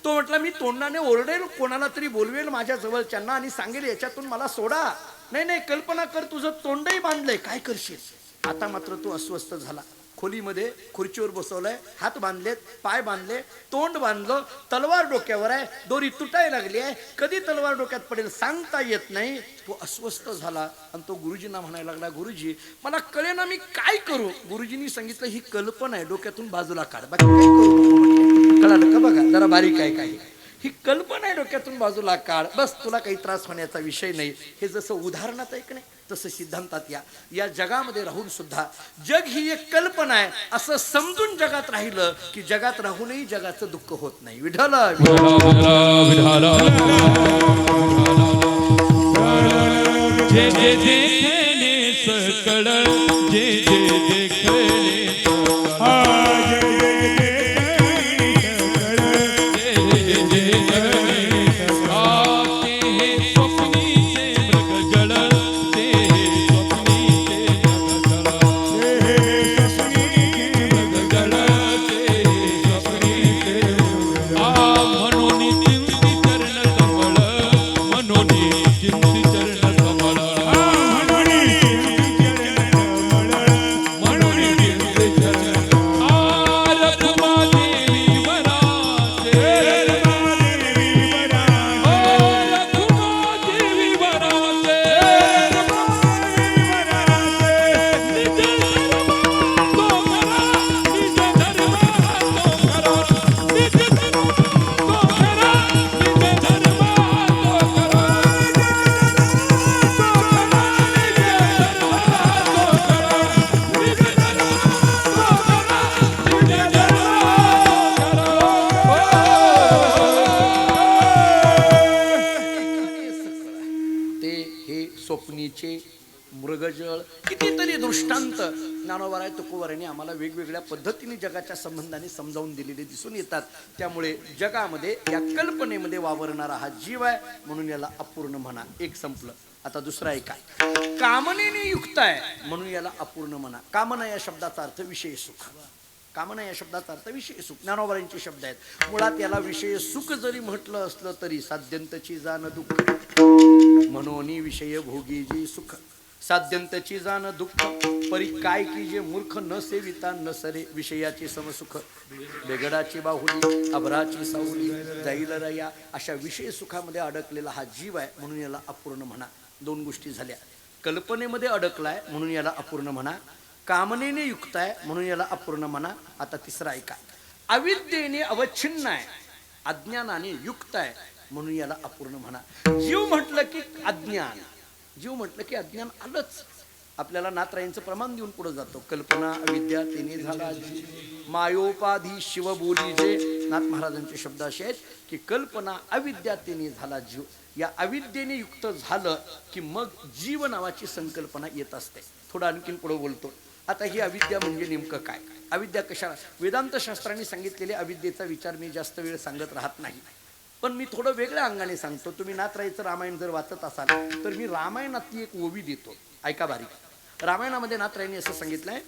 तो म्हटला, मी तोंडाने ओरडेल, कोणाला तरी बोलवेल माझ्या जवळच्यांना आणि सांगेल याच्यातून मला सोडा. नाही नाही, कल्पना कर तुझं तोंडही बांधलंय, काय करशील. आता मात्र तू अस्वस्थ झाला. खोलीमध्ये खुर्चीवर बसवलंय, हात बांधलेत, पाय बांधले, तोंड बांधलं, तलवार डोक्यावर आहे, दोरी तुटायला लागली आहे, कधी तलवार डोक्यात पडेल सांगता येत नाही. तो अस्वस्थ झाला आणि तो गुरुजींना म्हणायला लागला, गुरुजी मला कळेना मी काय करू. गुरुजींनी सांगितलं, ही कल्पना आहे, डोक्यातून बाजूला काढ, बाकी काय करू. कळालं का, बघा जरा बारीक आहे काय, ही कल्पना आहे, डोक्यातून बाजूला काढ, बस तुला काही त्रास होण्याचा विषय नाही. हे जसं उदाहरणात ऐक नाही, तसं सिद्धांतात या जगामध्ये राहून सुद्धा जग ही एक कल्पना आहे असं समजून जगात राहिलं की जगात राहूनही जगाचं दुःख होत नाही. विठ्ठल जे जे देखणे सकळ जे जे देखणे स्वप्नीचे मृगजळ कितीतरी दृष्टांत ज्ञानोबा तुकोबारायांनी आम्हाला वेगवेगळ्या पद्धतीने जगाच्या संबंधाने समजावून दिलेले दिसून येतात. त्यामुळे जगामध्ये या कल्पनेमध्ये वावरणारा हा जीव आहे म्हणून याला अपूर्ण म्हणा. एक संपलं. आता दुसरा एक आहे कामनेने युक्त आहे म्हणून याला अपूर्ण म्हणा. कामना या शब्दाचा अर्थ विषय सुख. कामना या शब्दाचा अर्थ विषय सुख. ज्ञानोबारांचे शब्द आहेत. मुळात याला विषय सुख जरी म्हटलं असलं तरी साध्यंतची जाण दुःख मनोनी विषय भोगी जी सुख. साध्यंतची जाण दुःख परी काय की जे मूर्ख न सेविता न सरे विषयाची समसुख. बेगडाची बाहुली अभराची सावली जाईल रया अशा विषय सुखामध्ये अडकलेला हा जीव आहे म्हणून याला अपूर्ण म्हणा. दोन गोष्टी झाल्या. कल्पनेमध्ये अडकलाय म्हणून याला अपूर्ण म्हणा. कामनेने युक्त आहे म्हणून याला अपूर्ण म्हणा. आता तिसरा ऐका. अविद्येने अवच्छिन्न आहे अज्ञानाने युक्त आहे म्हणून याला अपूर्ण म्हणा. जीव म्हटलं की अज्ञान. जीव म्हटलं की अज्ञान आलंच. आपल्याला नाथरायांचं प्रमाण देऊन पुढे जातो. कल्पना अविद्या तेने झाला मायोपाधी शिव बोली जे. नाथ महाराजांचे शब्द असे आहेत की कल्पना अविद्या तेने झाला जीव. या अविद्येने युक्त झालं की मग जीव नावाची संकल्पना येत असते. थोडं आणखीन पुढे बोलतो. आता ही अविद्या म्हणजे नेमकं काय? अविद्या कशा? वेदांत शास्त्रांनी सांगितलेले अविद्येचा विचार मी जास्त वेळ सांगत राहत नाही, पण मी थोडं वेगळ्या अंगाने सांगतो. तुम्ही नाथरायचं रामायण जर वाचत असाल तर मी रामायणातली एक ओवी देतो, ऐका बारीक. रामायणामध्ये नाथरायांनी असं सांगितलंय,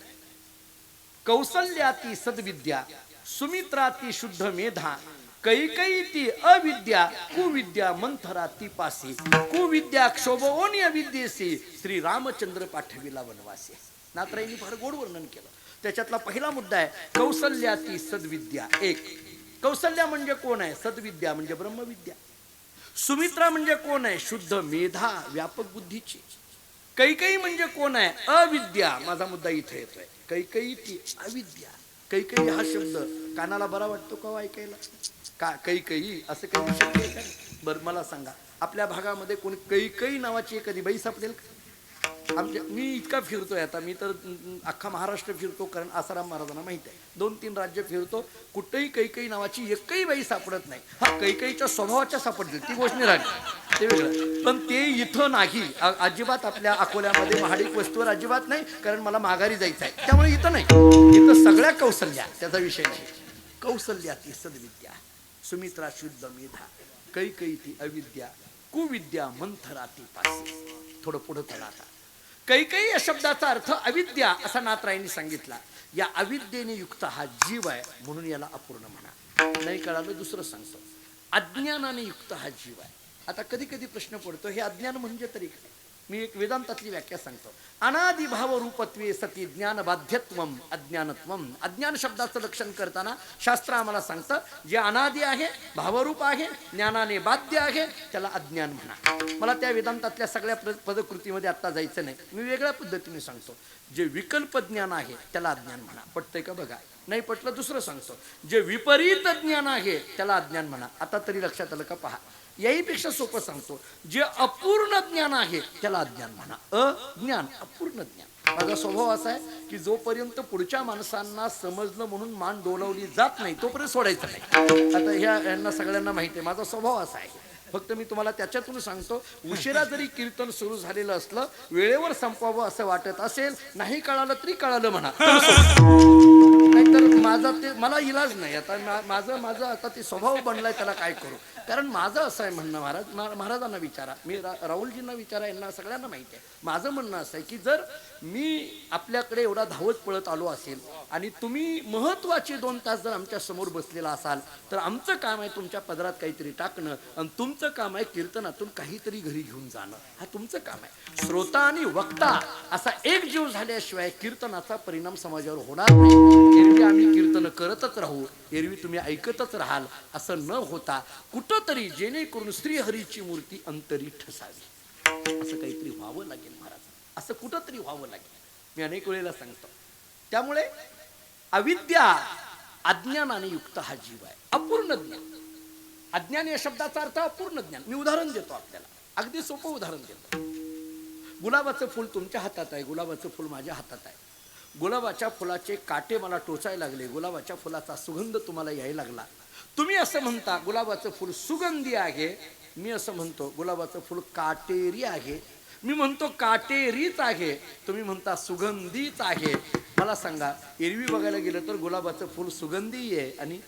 कौसल्याती सद्विद्या सुमित्राती शुद्ध मेधा कैकई ती अविद्या कुविद्या मंथरा ती पासी कुविद्या क्षोभोनी अविद्येसी श्री रामचंद्र पाठविला वनवासी. नाथरायांनी फार गोड वर्णन केलं. त्याच्यातला पहिला मुद्दा आहे कौसल्याती सद्विद्या. एक, कौसल्या म्हणजे कोण आहे? सद्विद्या म्हणजे ब्रह्मविद्या. सुमित्रा म्हणजे कोण आहे? शुद्ध मेधा व्यापक बुद्धीची. कैकई म्हणजे कोण आहे? अविद्या. माझा मुद्दा इथे येतोय. कैकई ती अविद्या. कैकई हा शब्द कानाला बरा वाटतो का ऐकायला? का कैकई असं काही शब्द आहे का? बरं मला सांगा, आपल्या भागामध्ये कोणी कैकई नावाची एखादी बाई सापडेल का? आमच्या मी इतका फिरतोय आता, मी तर अख्खा महाराष्ट्र फिरतो, कारण आसाराम महाराजांना माहित आहे. 2-3 राज्य फिरतो, कुठेही कैकई नावाची एकही बाई सापडत नाही. हा कैकईच्या स्वभावाच्या सापडतील ती गोष्ट नाही राहिली, ते वेगळं. पण ते इथं नाही अजिबात. आपल्या अकोल्यामध्ये महाडिक वस्तूवर अजिबात नाही, कारण मला माघारी जायचं आहे, त्यामुळे इथं नाही. इथं सगळ्या कौसल्या, त्याचा विषय नाही. कौसल्या ती सद्विद्या, सुमित्रा शुद्ध मेधा, कैकई ती अविद्या, कुविद्या मंथरा ती पासी. थोडं पुढं चला आता. कैकई या शब्दाचा अर्थ अविद्या असा नाथरायांनी सांगितला. या अविद्येने युक्त हा जीव आहे म्हणून याला अपूर्ण म्हणा. नाही कळालं दुसरं सांगतो. अज्ञानाने युक्त हा जीव आहे. आता कधी कधी प्रश्न पडतो, हे अज्ञान म्हणजे तरी काय? मी एक वेदांतातली व्याख्या सांगतो. अनादिभाव रूपत्वे सती ज्ञान बाध्यत्वम अज्ञानत्वम. अज्ञान शब्दाचं लक्षण करताना शास्त्र आम्हाला सांगतं, जे अनादि आहे, भावरूप आहे, ज्ञानाने बाध्य आहे, त्याला अज्ञान म्हणा. मला त्या वेदांतातल्या सगळ्या पदकृतीमध्ये आता जायचं नाही, मी वेगळ्या पद्धतीने सांगतो. जे विकल्प ज्ञान आहे त्याला अज्ञान म्हणा. पटतंय का बघा. नाही पटलं दुसरं सांगतो. जे विपरीत ज्ञान आहे त्याला अज्ञान म्हणा. आता तरी लक्षात आलं का पहा. याहीपेक्षा सोपं सांगतो. जे अपूर्ण ज्ञान आहे त्याला अज्ञान म्हणा. अज्ञान अपूर्ण ज्ञान. माझा स्वभाव असा आहे की जोपर्यंत पुढच्या माणसांना समजलं म्हणून मान डोलावली जात नाही तोपर्यंत सोडायचं नाही. आता यांना सगळ्यांना माहिती आहे माझा स्वभाव असा आहे. फक्त मी तुम्हाला त्याच्यातून सांगतो. उशिरा जरी कीर्तन सुरू झालेलं असलं, वेळेवर संपवावं असं वाटत असेल, नाही कळालं तरी कळालं म्हणा. नाहीतर माझा ते मला इलाज नाही. आता माझं आता ते स्वभाव बनलाय, त्याला काय करू. कारण माझं असं आहे म्हणणं, महाराजांना विचारा, मी राहुलजींना विचारा, यांना सगळ्यांना माहिती आहे. माझं म्हणणं असं आहे की जर मी आपल्याकडे एवढा धावत पळत आलो असेल आणि तुम्ही महत्वाचे 2 तास जर आमच्या समोर बसलेला असाल, तर आमचं काम आहे तुमच्या पदरात काहीतरी टाकणं आणि तुमचं काम आहे कीर्तनातून काहीतरी घरी घेऊन जाणं. हा तुमचं काम आहे. श्रोता आणि वक्ता असा एक जीव झाल्याशिवाय कीर्तनाचा परिणाम समाजावर होणार नाही. एरवी आम्ही कीर्तन करतच राहू, एरवी तुम्ही ऐकतच राहाल असं न होता कुठंतरी जेणेकरून श्रीहरीची मूर्ती अंतरी ठसावी असं काहीतरी व्हावं लागेल महाराज. असं कुठंतरी व्हावं लागेल. मी अनेक वेळेला सांगतो. त्यामुळे अविद्या अज्ञानाने युक्त हा जीव आहे. अपूर्ण ज्ञान. अज्ञान या शब्दाचा अर्थ अपूर्ण ज्ञान. मी उदाहरण देतो आपल्याला, अगदी सोपं उदाहरण देतो. गुलाबाचं फुल तुमच्या हातात आहे, गुलाबाचं फुल माझ्या हातात आहे. गुलाबाच्या फुलाचे काटे मला टोचायला लागले, गुलाबाच्या फुलाचा सुगंध तुम्हाला यायला लागला. तुम्ही असं म्हणता गुलाबाचं फुल सुगंधी आहे, मी असं म्हणतो गुलाबाचं फुल काटेरी आहे. मी म्हणतो काटेरीच आहे, तुम्ही म्हणता सुगंधीच आहे. मला सांगा, एरवी बघायला गेलं तर गुलाबाचं फुल सुगंधी आहे आणि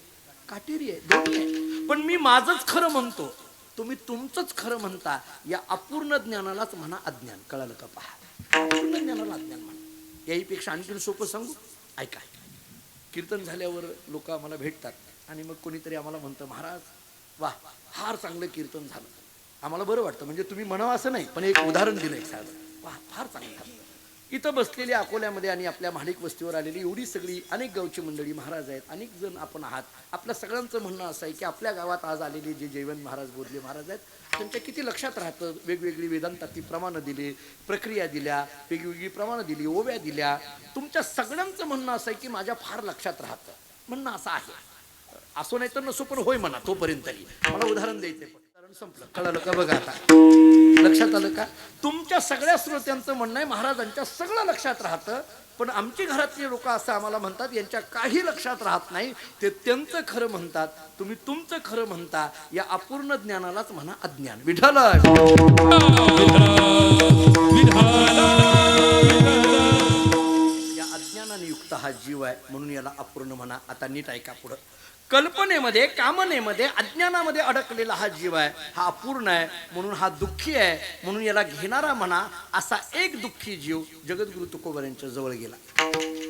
काटेरी आहे, दोन्ही आहे. पण मी माझंच खरं म्हणतो, तुम्ही तुमचंच खरं म्हणता. या अपूर्ण ज्ञानालाच म्हणा अज्ञान. कळालं का पहा. अपूर्ण ज्ञानाला अज्ञान म्हणा. याहीपेक्षा आणखीन सोपं सांगू, ऐका. कीर्तन झाल्यावर लोक आम्हाला भेटतात आणि मग कोणीतरी आम्हाला म्हणतं, महाराज वा फार चांगलं कीर्तन झालं. आम्हाला बरं वाटतं. म्हणजे तुम्ही म्हणावं असं नाही, पण एक उदाहरण दिलं एक साधं. वा फार चांगलं झालं. इथं बसलेली अकोल्यामध्ये आणि आपल्या महाडिक वस्तीवर आलेली एवढी सगळी अनेक गावची मंडळी महाराज आहेत, अनेक जण आपण आहात. आपल्या सगळ्यांचं म्हणणं असं आहे की आपल्या गावात आज आलेले जे जयवंत महाराज बोधले महाराज आहेत त्यांच्या किती लक्षात राहतं. वेगवेगळी वेदांताची प्रमाणं दिली, प्रक्रिया दिल्या, वेगवेगळी प्रमाणं दिली, ओव्या दिल्या. तुमच्या सगळ्यांचं म्हणणं असं आहे की माझ्या फार लक्षात राहतं. म्हणणं असं आहे. असो नाही तर नसो, पण होय म्हणा तोपर्यंत तरी. मला उदाहरण द्यायचंय, उदाहरण संपलं. कळालं का बघा आता. लक्षात आलं का. तुमच्या सगळ्या श्रोत्यांचं म्हणणं आहे महाराजांच्या सगळं लक्षात राहतं, पण आमची घरातली लोक असं आम्हाला म्हणतात यांच्या काही लक्षात राहत नाही. ते त्यांचं खरं म्हणतात, तुम्ही तुमचं खरं म्हणता. या अपूर्ण ज्ञानालाच म्हणा अज्ञान. विठ्ठल या अज्ञानाने युक्त हा जीव आहे, म्हणून याला अपूर्ण म्हणा. आता नीट ऐका पुढं. कल्पनेमध्ये, कामनेमध्ये, अज्ञानामध्ये अडकलेला हा जीव आहे, हा अपूर्ण आहे, म्हणून हा दुःखी आहे, म्हणून याला घेणारा म्हणा. असा एक दुःखी जीव जगद्गुरु तुकोबर यांच्या जवळ गेला.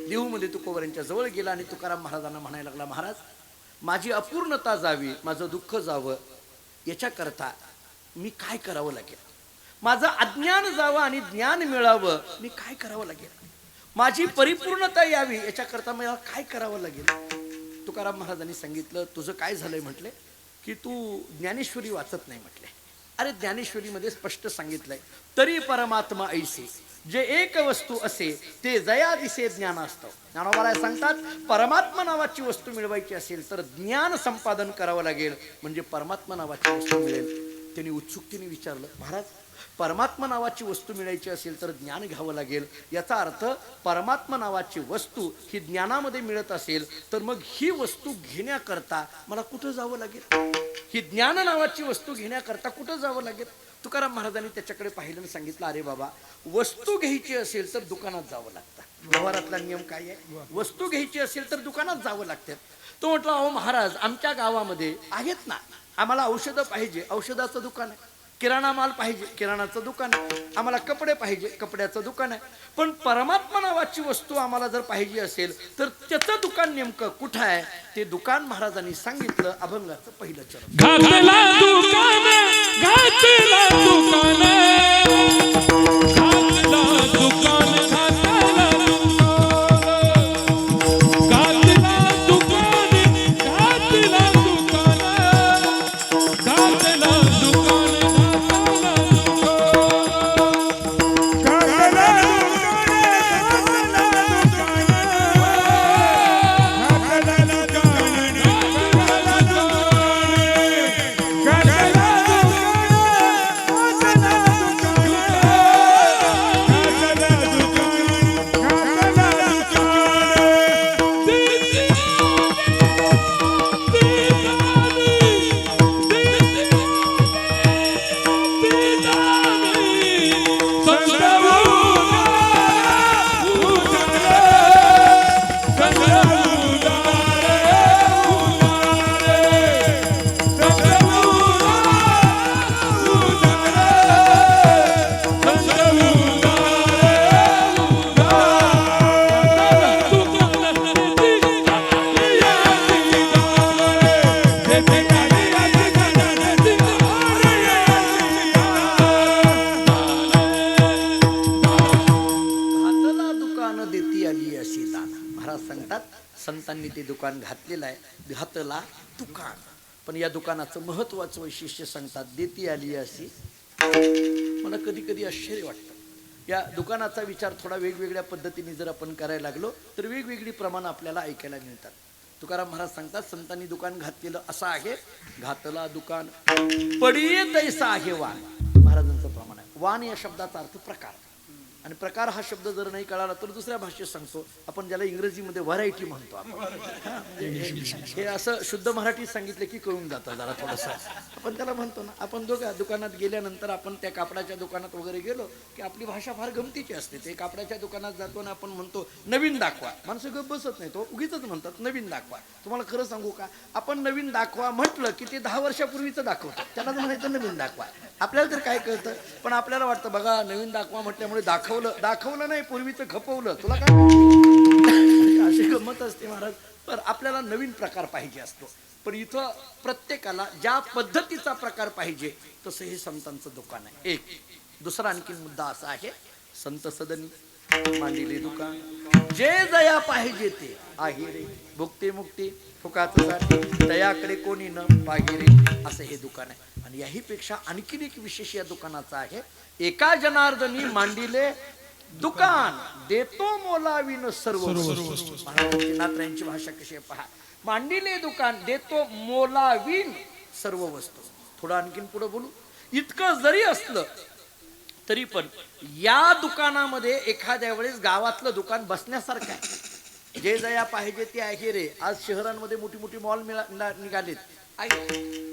देहूमध्ये तुकोबर यांच्या जवळ गेला आणि तुकाराम महाराजांना म्हणायला लागला, महाराज माझी अपूर्णता जावी, माझं दुःख जावं, याच्याकरता मी काय करावं लागेल. माझं अज्ञान जावं आणि ज्ञान मिळावं, मी काय करावं लागेल. माझी परिपूर्णता यावी, याच्याकरता मला काय करावं लागेल. तुकाराम महाराजांनी सांगितलं, तुझं काय झालंय म्हटले की तू ज्ञानेश्वरी वाचत नाही म्हटले. अरे ज्ञानेश्वरीमध्ये स्पष्ट सांगितलंय, तरी परमात्मा ऐसे जे एक वस्तू असे ते जया दिसे ज्ञान असतं. ज्ञानोबा सांगतात, परमात्मा नावाची वस्तू मिळवायची असेल तर ज्ञान संपादन करावं लागेल, म्हणजे परमात्मा नावाची वस्तू मिळेल. त्यांनी उत्सुकतेने विचारलं, महाराज परमात्मा नावाची वस्तू मिळायची असेल तर ज्ञान घ्यावं लागेल. याचा अर्थ परमात्मा नावाची वस्तू ही ज्ञानामध्ये मिळत असेल तर मग ही वस्तू घेण्याकरता मला कुठं जावं लागेल. ही ज्ञान नावाची वस्तू घेण्याकरता कुठं जावं लागेल. तुकाराम महाराजांनी त्याच्याकडे पाहिलं आणि सांगितलं, अरे बाबा वस्तू घ्यायची असेल तर दुकानात जावं लागतं. व्यवहारातला नियम काय आहे, वस्तू घ्यायची असेल तर दुकानात जावं लागतं. तो म्हटला, अहो महाराज आमच्या गावामध्ये आहेत ना, आम्हाला औषधं पाहिजे, औषधाचं दुकान आहे. किराणा माल पाहिजे, किराणाचं दुकान आहे. आम्हाला कपडे पाहिजे, कपड्याचं दुकान आहे. पण परमात्मा नावाची वस्तू आम्हाला जर पाहिजे असेल तर त्याचं दुकान नेमकं कुठं आहे. ते दुकान महाराजांनी सांगितलं. अभंगाचं पहिलं चरण. घातला दुकान, घातला दुकान, घातला दुकान, घातला दुकान, घातला दुकान, घातला दुकान, घातला दुकान. घातला संतांनी ते दुकान घातलेलं आहे, घातला दुकान. पण या दुकानाचं महत्वाचं वैशिष्ट्य सांगतात, देती आली अशी. मला कधी कधी आश्चर्य वाटतं, या दुकानाचा विचार थोडा वेगवेगळ्या पद्धतीने जर आपण करायला लागलो तर वेगवेगळी प्रमाणं आपल्याला ऐकायला मिळतात. तुकाराम महाराज सांगतात, संतांनी दुकान घातलेलं असं आहे, घातला दुकान पडिये तैसा आहे वाण. महाराजांचं प्रमाण आहे. वाण या शब्दाचा अर्थ प्रकार, आणि प्रकार हा शब्द जर नाही कळाला तर दुसऱ्या भाषेत सांगतो आपण, ज्याला इंग्रजीमध्ये व्हरायटी म्हणतो आपण. हे असं शुद्ध मराठीत सांगितलं की कळून जातं जरा थोडंसं. आपण त्याला म्हणतो ना, आपण दुकानात गेल्यानंतर आपण त्या कापडाच्या दुकानात वगैरे गेलो की आपली भाषा फार गमतीची असते. ते कापडाच्या दुकानात जातो ना, आपण म्हणतो नवीन दाखवा. माणसं गप्प बसत नाही, तो उगीच म्हणतात नवीन दाखवा. तुम्हाला खरं सांगू का, आपण नवीन दाखवा म्हटलं की ते 10 वर्षापूर्वीचं दाखवतं, त्याला म्हणायचं नवीन दाखवा. आपल्याला तर काय कळतं, पण आपल्याला वाटतं बघा नवीन दाखवा म्हटल्यामुळे दाखवलं नाही, पूर्वीचं खपवलं. तुला काय अशी गंमत असते महाराज. पण आपल्याला नवीन प्रकार पाहिजे असतो. पण इथं प्रत्येकाला ज्या पद्धतीचा प्रकार पाहिजे तसं हे संतांचं दुकान आहे. एक दुसरा आणखी मुद्दा असा आहे, संत सदनी मांडिले दुकान, जे जया पाहिजे ते आहे रे, भुक्ती मुक्ती फुकाचं साठी तयाकडे कोणी न पाहिजे रे, असं हे दुकान आहे. आणि याही पेक्षा आणखीन एक विशेष या दुकानाचा आहे, एका जनार्दनी मांडिले दुकान, देतो मोलाविन सर्व वस्तू. नाथरायांची भाषा कशी आहे पहा, मांडिले दुकान, देतो मोलाविन सर्व वस्तू. थोडं आणखीन पुढे बोलू. इतकं जरी असलं तरी पण या दुकानामध्ये एखाद्या वेळेस गावातलं दुकान बसण्यासारखं आहे. जे जया पाहिजे ते आहे रे. आज शहरांमध्ये मोठी मोठी मॉल निघालेत,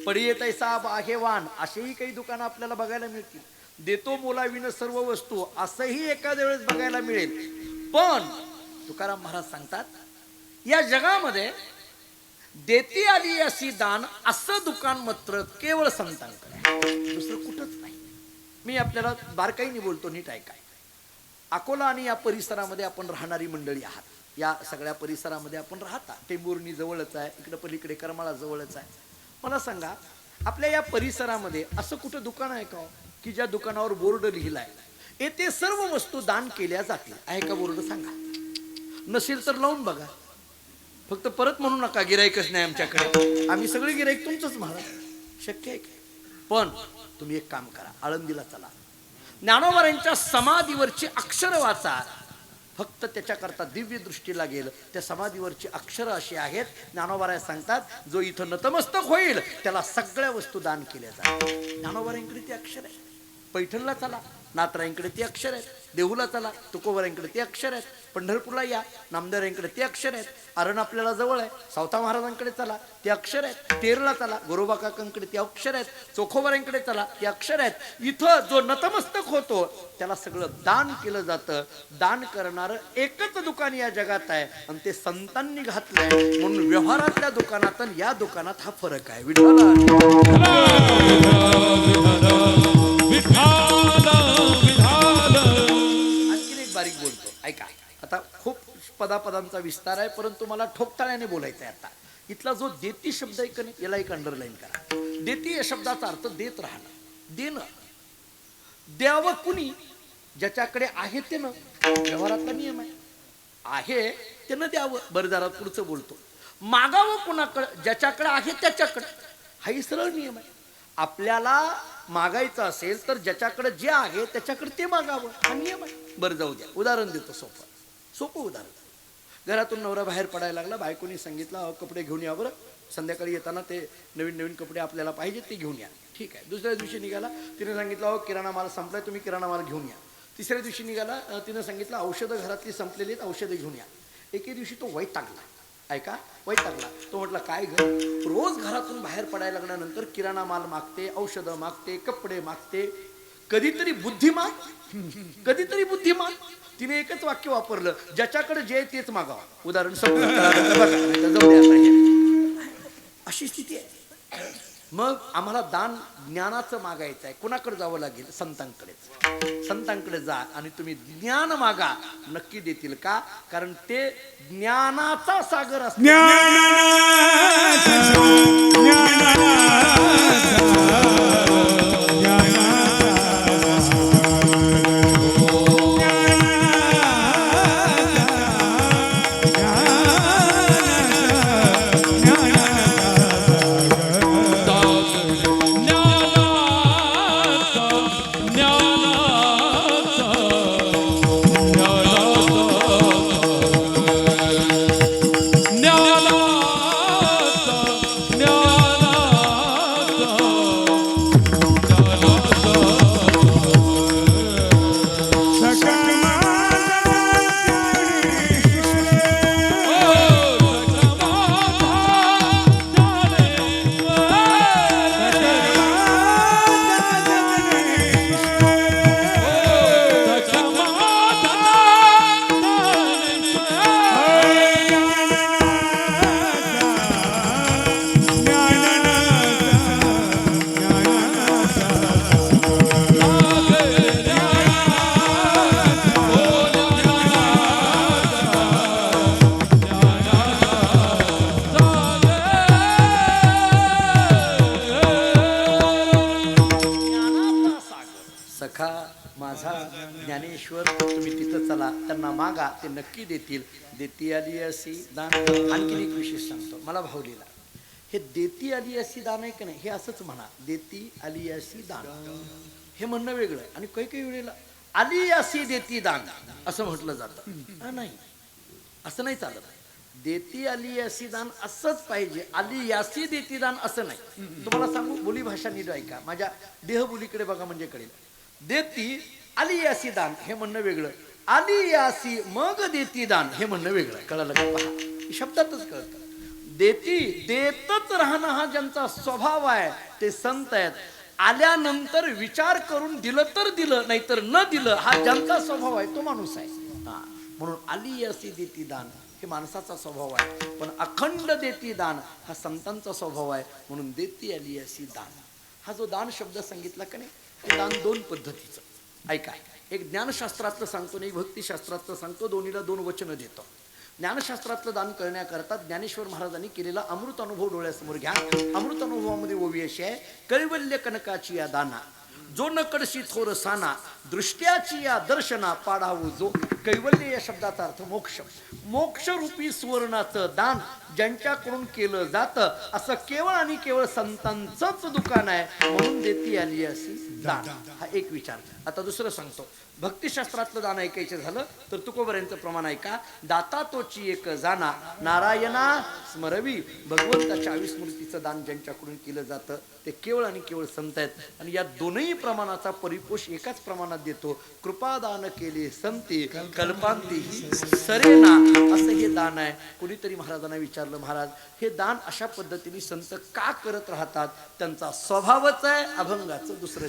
पडिये तैसा आहे वाण, असेही काही दुकानं आपल्याला बघायला मिळतील. देतो मोलाविन सर्व वस्तू असंही एखाद्या वेळेस बघायला मिळेल. पण तुकाराम महाराज सांगतात, या जगामध्ये देती आली अशी दान असं दुकान मात्र केवळ संतांकडे, दुसरं कुठंच नाही. मी आपल्याला बारकाईने बोलतो, नीट ऐकाय. अकोला आणि या परिसरामध्ये आपण राहणारी मंडळी आहात. या सगळ्या परिसरामध्ये आपण राहता. टेंभुर्णी जवळच आहे, इकडे पलीकडे करमाळा जवळच आहे. मला सांगा, आपल्या या परिसरामध्ये असं कुठं दुकान आहे का की ज्या दुकानावर बोर्ड लिहिलाय येथे सर्व वस्तू दान केल्या जातील? आहे का बोर्ड? सांगा. नसेल तर लावून बघा. फक्त परत म्हणू नका गिराईकच नाही आमच्याकडे, आम्ही सगळे गिराईक तुमचंच महाराज. शक्य आहे. पण तुम्ही एक काम करा, आळंदीला चला, ज्ञानोबारांच्या समाधीवरची अक्षर वाचा. फक्त त्याच्याकरता दिव्य दृष्टी लागेल. त्या समाधीवरची अक्षरं अशी आहेत, ज्ञानोबाराय सांगतात, जो इथं नतमस्तक होईल त्याला सगळ्या वस्तू दान केल्या जातात. ज्ञानोबारांकडे ते अक्षर आहे. पैठणला चला, नाथरायांकडे ते अक्षर आहेत. देहूला चला, तुकोबारांकडे ते अक्षर आहेत. पंढरपूरला या, नामदेवरायांकडे ते अक्षर आहेत. अरण आपल्याला जवळ आहे, सावता महाराजांकडे चला, ते अक्षर आहेत. तेरला चला, गोरोबा काकांकडे ते अक्षर आहेत. चोखोबारांकडे चला, ते अक्षर आहेत. इथं जो नतमस्तक होतो त्याला सगळं दान केलं जातं. दान करणारं एकच दुकान या जगात आहे, आणि ते संतांनी घातलंय. म्हणून व्यवहारातल्या दुकानात आणि या दुकानात हा फरक आहे. विठ्ठला आणखीन एक बारीक बोलतो, ऐका. आता खूप पदापदांचा विस्तार आहे, परंतु मला ठोकताळ्याने बोलायचं आहे. आता इथला जो देती शब्द आहे का नाही, याला एक अंडरलाईन करा. देती या शब्दाचा अर्थ देत राहणं, देणं. द्यावं कुणी? ज्याच्याकडे आहे ते न. व्यवहारातला नियम आहे त्यानं द्यावं. बरं, जरा पुढचं बोलतो. मागावं कुणाकडे? ज्याच्याकडे आहे त्याच्याकडे. हाही सरळ नियम आहे. आपल्याला मागायचं असेल तर ज्याच्याकडे जे आहे त्याच्याकडे ते मागावं, हा नियम आहे. बरं, जाऊ द्या, उदाहरण देतो. सोपं उदाहरण. घरातून नवरा बाहेर पडायला लागला, बायकोनी सांगितलं कपडे घेऊन या बरं, संध्याकाळी येताना ते नवीन नवीन कपडे आपल्याला पाहिजे ते घेऊन या. ठीक आहे. दुसऱ्या दिवशी निघाला, तिने सांगितलं किराणा माल संपलाय, तुम्ही किराणा माल घेऊन या. तिसऱ्या दिवशी निघाला, तिनं सांगितलं औषधं घरातली संपलेली आहेत, औषधं घेऊन या. एके दिवशी तो वैतागला. ऐका, वैतागला. तो म्हटलं काय घर, रोज घरातून बाहेर पडायला लागल्यानंतर किराणा माल मागते, औषधं मागते, कपडे मागते. कधीतरी बुद्धिमान, कधीतरी बुद्धिमान. तिने एकच वाक्य वापरलं, ज्याच्याकडे जे तेच मागावं. उदाहरण अशी स्थिती आहे. मग आम्हाला दान ज्ञानाचं मागायचं आहे. कुणाकडे जावं लागेल? संतांकडेच. संतांकडे जा आणि तुम्ही ज्ञान मागा, नक्की देतील. का? कारण ते ज्ञानाचा सागर असतो. सखा माझा ज्ञानेश्वर, तुम्ही तिथं चला, त्यांना मागा, ते नक्की देतील. देती आली अशी दान. आणखीन एक विशेष सांगतो, मला भावलीला हे देती आली अशी दान आहे की नाही, हे असंच म्हणा, देती आली अशी दान, हे म्हणणं वेगळं. आणि काही काही वेळेला आली अशी देती दान असं म्हटलं जातं. नाही, असं नाही चालत. देती आली अशी दान असंच पाहिजे, आली यासी देती दान असं नाही. तुम्हाला सांगू, बोली भाषा नीट ऐका, माझ्या देहबोलीकडे बघा म्हणजे कळेल. देती आली यासी दान हे म्हणणं वेगळं, आली यासी मग देती दान हे म्हणणं वेगळं. कळलं का? पहा, शब्दातच कळतं. देती देतच राहणं हा ज्यांचा स्वभाव आहे ते संत आहेत. आल्यानंतर विचार करून दिलं तर दिलं, नाहीतर न दिलं, हा ज्यांचा स्वभाव आहे तो माणूस आहे. हा, म्हणून आली अशी देती दान हे माणसाचा स्वभाव आहे, पण अखंड देती दान हा संतांचा स्वभाव आहे. म्हणून देती आली अशी दान, हा जो दान शब्द सांगितला का नाही, हे दान दोन पद्धतीचं. ऐका, एक ज्ञानशास्त्रातलं सांगतो आणि एक भक्तिशास्त्रातलं सांगतो, दोन्हीला दोन वचनं देतो. ज्ञानशास्त्रातलं दान करण्याकरता ज्ञानेश्वर महाराजांनी केलेला अमृत अनुभव डोळ्यासमोर घ्या. अमृत अनुभवामध्ये ओवी अशी आहे, कैवल्य कनकाची या दाना, जो न कडशी थोर साना, दृष्ट्याची या दर्शना पाडावू जो. कैवल्य या शब्दाचा अर्थ मोक्ष. मोक्षरूपी सुवर्णाचं दान ज्यांच्याकडून केलं जातं, असं केवळ आणि केवळ संतांचंच दुकान आहे. म्हणून देती आली अशी दान, हा एक विचार. आता दुसरं सांगतो, भक्तिशास्त्रातलं दान ऐकायचं झालं तर तुकोबऱ्यांचं प्रमाण ऐका. दाता तोची एक जाना, नारायणा स्मरवी. भगवंताच्या अविस्मृतीचं दान ज्यांच्याकडून केलं जातं ते केवळ आणि केवळ संत आहेत. आणि या दोनही प्रमाणाचा परिपोष एकाच प्रमाणात देतो. कृपादान केले संती, कल्पांती सरेना, असं हे दान आहे. कोणीतरी महाराजांना विचारलं, महाराज हे दान अशा पद्धतीने संत का करत राहतात? त्यांचा स्वभावच आहे अभंगाचं दुसरं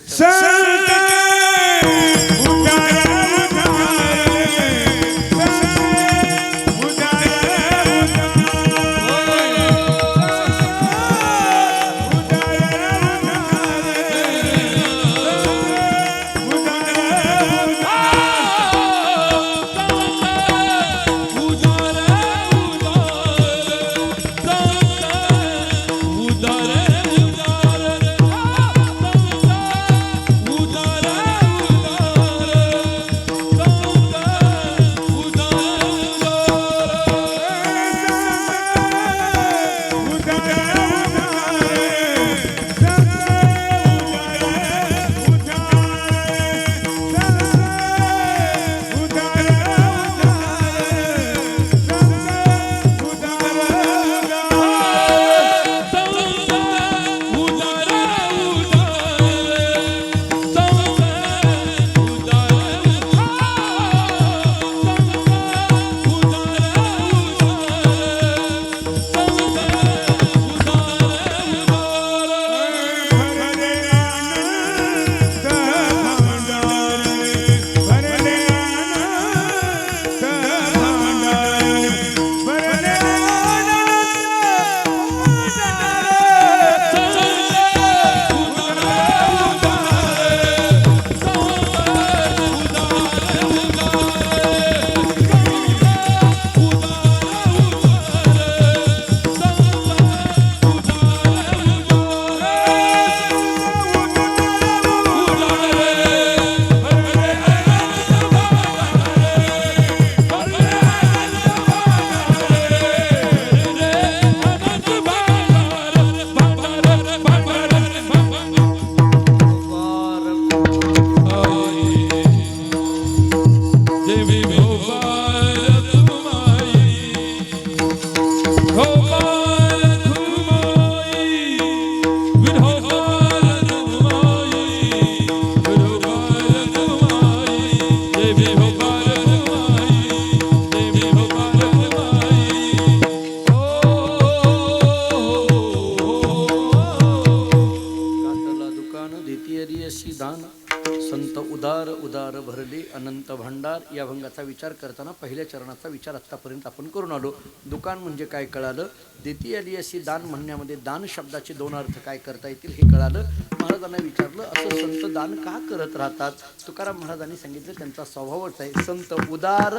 अनंत भांडार या भंगाचा विचार करताना पहिल्या चरणाचा विचार आत्तापर्यंत आपण करून आलो. दुकान म्हणजे काय कळालं, देती आली अशी दान म्हणण्यामध्ये दान शब्दाचे दोन अर्थ काय करता येतील हे कळालं. महाराजांना विचारलं, असं संत दान का करत राहतात? तुकाराम महाराजांनी सांगितलं त्यांचा स्वभावच आहे संत उदार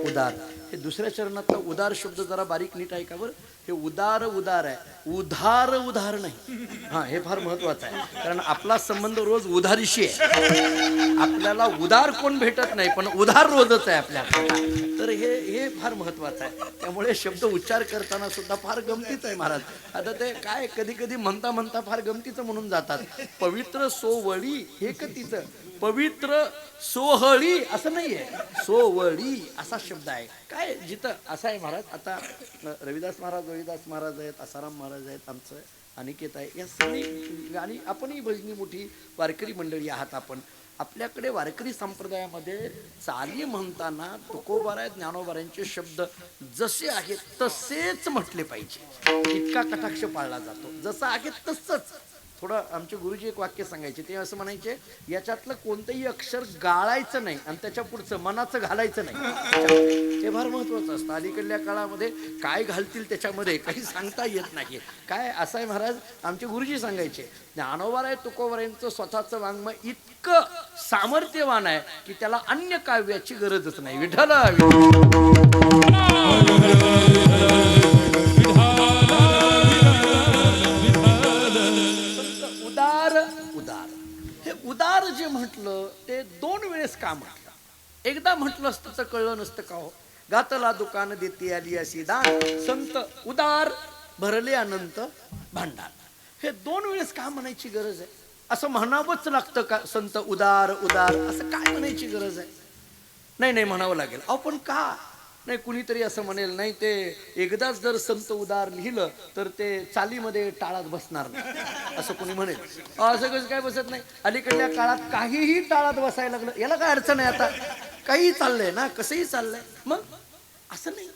उदार. हे दुसऱ्या चरणातला उदार शब्द जरा बारीक नीट ऐका बरं. हे उदार उदार आहे, उधार उधार नाही. हा, हे फार महत्वाचं आहे, कारण आपला संबंध रोज उधारीशी आहे. आपल्याला उदार कोण भेटत नाही, पण उधार रोजच आहे आपल्याला. तर हे फार महत्वाचं आहे. त्यामुळे शब्द उच्चार करताना सुद्धा फार गमतीच आहे महाराज. आता ते काय कधी कधी म्हणता म्हणता फार गमतीचं म्हणून जातात. पवित्र सोवळी हे कतीचं, पवित्र सोहळी असं नाहीये, सोवळी असा शब्द आहे. काय जिथं असं आहे महाराज. आता रविदास महाराज, रोहिदास महाराज आहेत, आसाराम महाराज आहेत, आमचं अनिकेत आहे, या सगळी आणि आपणही भजनी मोठी वारकरी मंडळी आहात. आपण आपल्याकडे वारकरी संप्रदायामध्ये चाली म्हणताना तुकोबाराय ज्ञानोबारायांचे शब्द जसे आहेत तसेच म्हटले पाहिजे, इतका कटाक्ष पाळला जातो. जसं आहे तसंच. थोडं आमचे गुरुजी एक वाक्य सांगायचे, ते असं म्हणायचे, याच्यातलं कोणतंही अक्षर गाळायचं नाही आणि त्याच्या पुढचं मनाचं घालायचं नाही. हे फार महत्वाचं असतं. अलीकडल्या काळामध्ये काय घालतील त्याच्यामध्ये काही सांगता येत नाही. काय असं आहे महाराज, आमचे गुरुजी सांगायचे, ज्ञानोबाराय तुकोबारायांचं स्वतःचं वाङ्मय इतकं सामर्थ्यवान आहे की त्याला अन्य काव्याची गरजच नाही. विठ्ठल उदार उदार. हे उदार जे म्हटलं ते दोन वेळेस का म्हटलं? एकदा म्हटलं असतं तर कळलं नसतं का हो? गातला दुकान देते आली अशी दान, संत उदार भरले अनंत भांडार. हे दोन वेळेस का म्हणायची गरज आहे? असं म्हणावंच लागतं का संत उदार उदार? असं काय म्हणायची गरज आहे? नाही म्हणावं लागेल. अहो पण का नाही? कुणीतरी असं म्हणेल, नाही ते एकदाच जर संत उदार लिहिलं तर ते चालीमध्ये टाळात बसणार नाही, असं कोणी म्हणेल. असं कसं काय बसत नाही? अलीकडल्या काळात काहीही टाळात बसायला लागलं, याला काय अडचण आहे? आता काही चाललंय ना, कसंही चाललंय. मग असं नाही.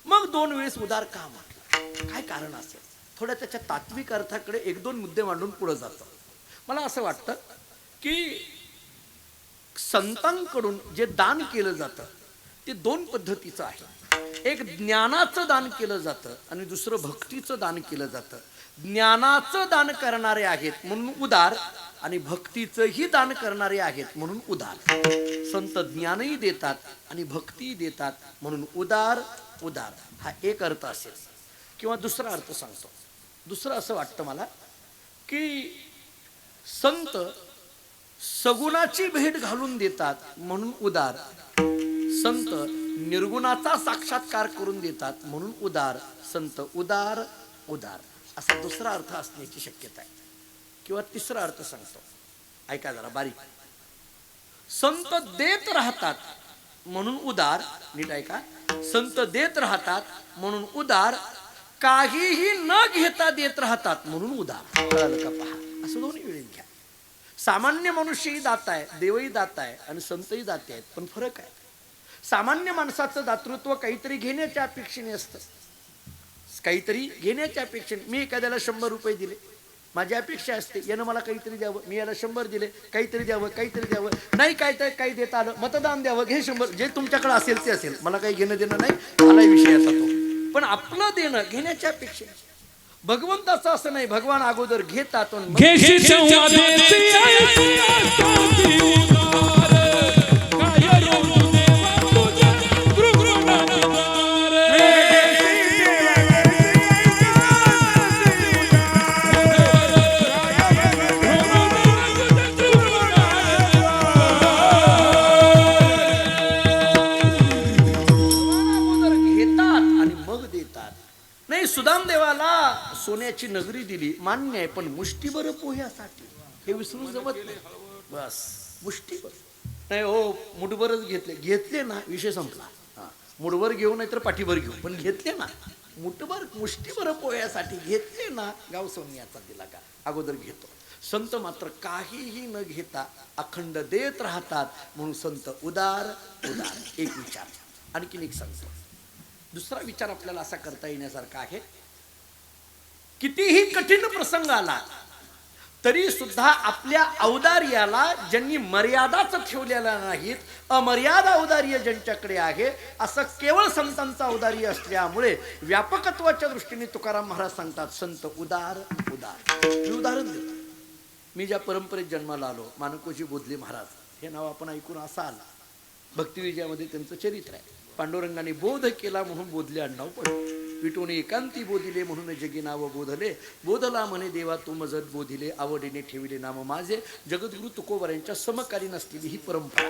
मग दोन वेळेस उदार का म्हटलं? काय कारण असेल? थोड्या त्याच्या तात्विक अर्थाकडे एक दोन मुद्दे मांडून पुढे जातो. मला असं वाटतं की संतांकडून जे दान केलं जातं ते दोन पद्धतीचं आहे. एक ज्ञानाचं दान केलं जातं आणि दुसरं भक्तीचं दान केलं जातं. ज्ञानाचं दान करणारे आहेत म्हणून उदार आणि भक्तीचंही दान करणारे आहेत म्हणून उदार. संत ज्ञानही देतात आणि भक्ती देतात म्हणून उदार उदार हा एक अर्थ असेल. किंवा दुसरा अर्थ सांगतो. दुसरं असं वाटतं मला की संत सगुणाची भेट घालून देतात म्हणून उदार, संत निर्गुणाचा साक्षात्कार करून देतात म्हणून उदार. संत उदार उदार असा दुसरा अर्थ असण्याची शक्यता आहे. किंवा तिसरा अर्थ सांगतो, ऐका जरा बारीक. संत देत राहतात म्हणून उदार. नीट ऐका. संत देत राहतात म्हणून उदार, काहीही न घेता देत राहतात म्हणून उदार. कळलं का? पहा, असं दोन्ही वेळेस घ्या. सामान्य मनुष्यही दाता आहे, देवही दाता आहे आणि संतही दाते आहेत, पण फरक आहे. सामान्य माणसाचं दातृत्व काहीतरी घेण्याच्या अपेक्षेने असतं, काहीतरी घेण्याच्या अपेक्षेने. मी एखाद्याला 100 रुपये दिले, माझी अपेक्षा असते यानं मला काहीतरी द्यावं. मी याला 100 दिले, काहीतरी द्यावं, काहीतरी द्यावं. नाही काय तर काही देता आलं, मतदान द्यावं, घे 100. जे तुमच्याकडे असेल ते असेल, मला काही घेणं देणं नाही, मला विषय असा तो. पण आपलं देणं घेण्याच्या अपेक्षेने. भगवंताचं असं नाही, भगवान अगोदर घेतात. सुदाम देवाला सोन्याची नगरी दिली, मान्य आहे, पण मुष्टीभर पोह्यासाठी हे विसरून जमत नाही. बस मुष्टीभर नाही हो, मुठभरच घेतले ना, विषय संपला. मुठभर घेऊ नाही तर पाठीभर घेऊ, पण घेतले ना. मुठभर मुष्टीभर पोह्यासाठी घेतले ना, गाव सोन्याचा दिला का अगोदर घेतो. संत मात्र काहीही न घेता अखंड देत राहतात म्हणून संत उदार उदार. एक विचार. आणखीन एक सांगतो. दुसरा विचार आपल्याला असा करता येण्यासारखा आहे, कितीही कठीण प्रसंग आला तरी सुद्धा आपल्या औदार्याला ज्यांनी मर्यादाच ठेवलेल्या नाहीत, अमर्याद औदार्य ज्यांच्याकडे आहे, असं केवळ संतांचं औदार्य असल्यामुळे व्यापकत्वाच्या दृष्टीने तुकाराम महाराज सांगतात संत उदार उदार. मी उदाहरण देतो. मी ज्या परंपरेत जन्माला आलो, माणकोजी बोधले महाराज हे नाव आपण ऐकून असाल. भक्तिविजयामध्ये त्यांचं चरित्र आहे. पांडुरंगाने बोध केला म्हणून बोधले आडनाव पडले. विटोने एकांती बोधिले म्हणून जगी नाव बोधले. बोधला म्हणे देवा तू मजत बोधिले. आवडीने ठेविले नाम माझे. जगद्गुरु तुकोबारायांच्या समकालीन असलेली ही परंपरा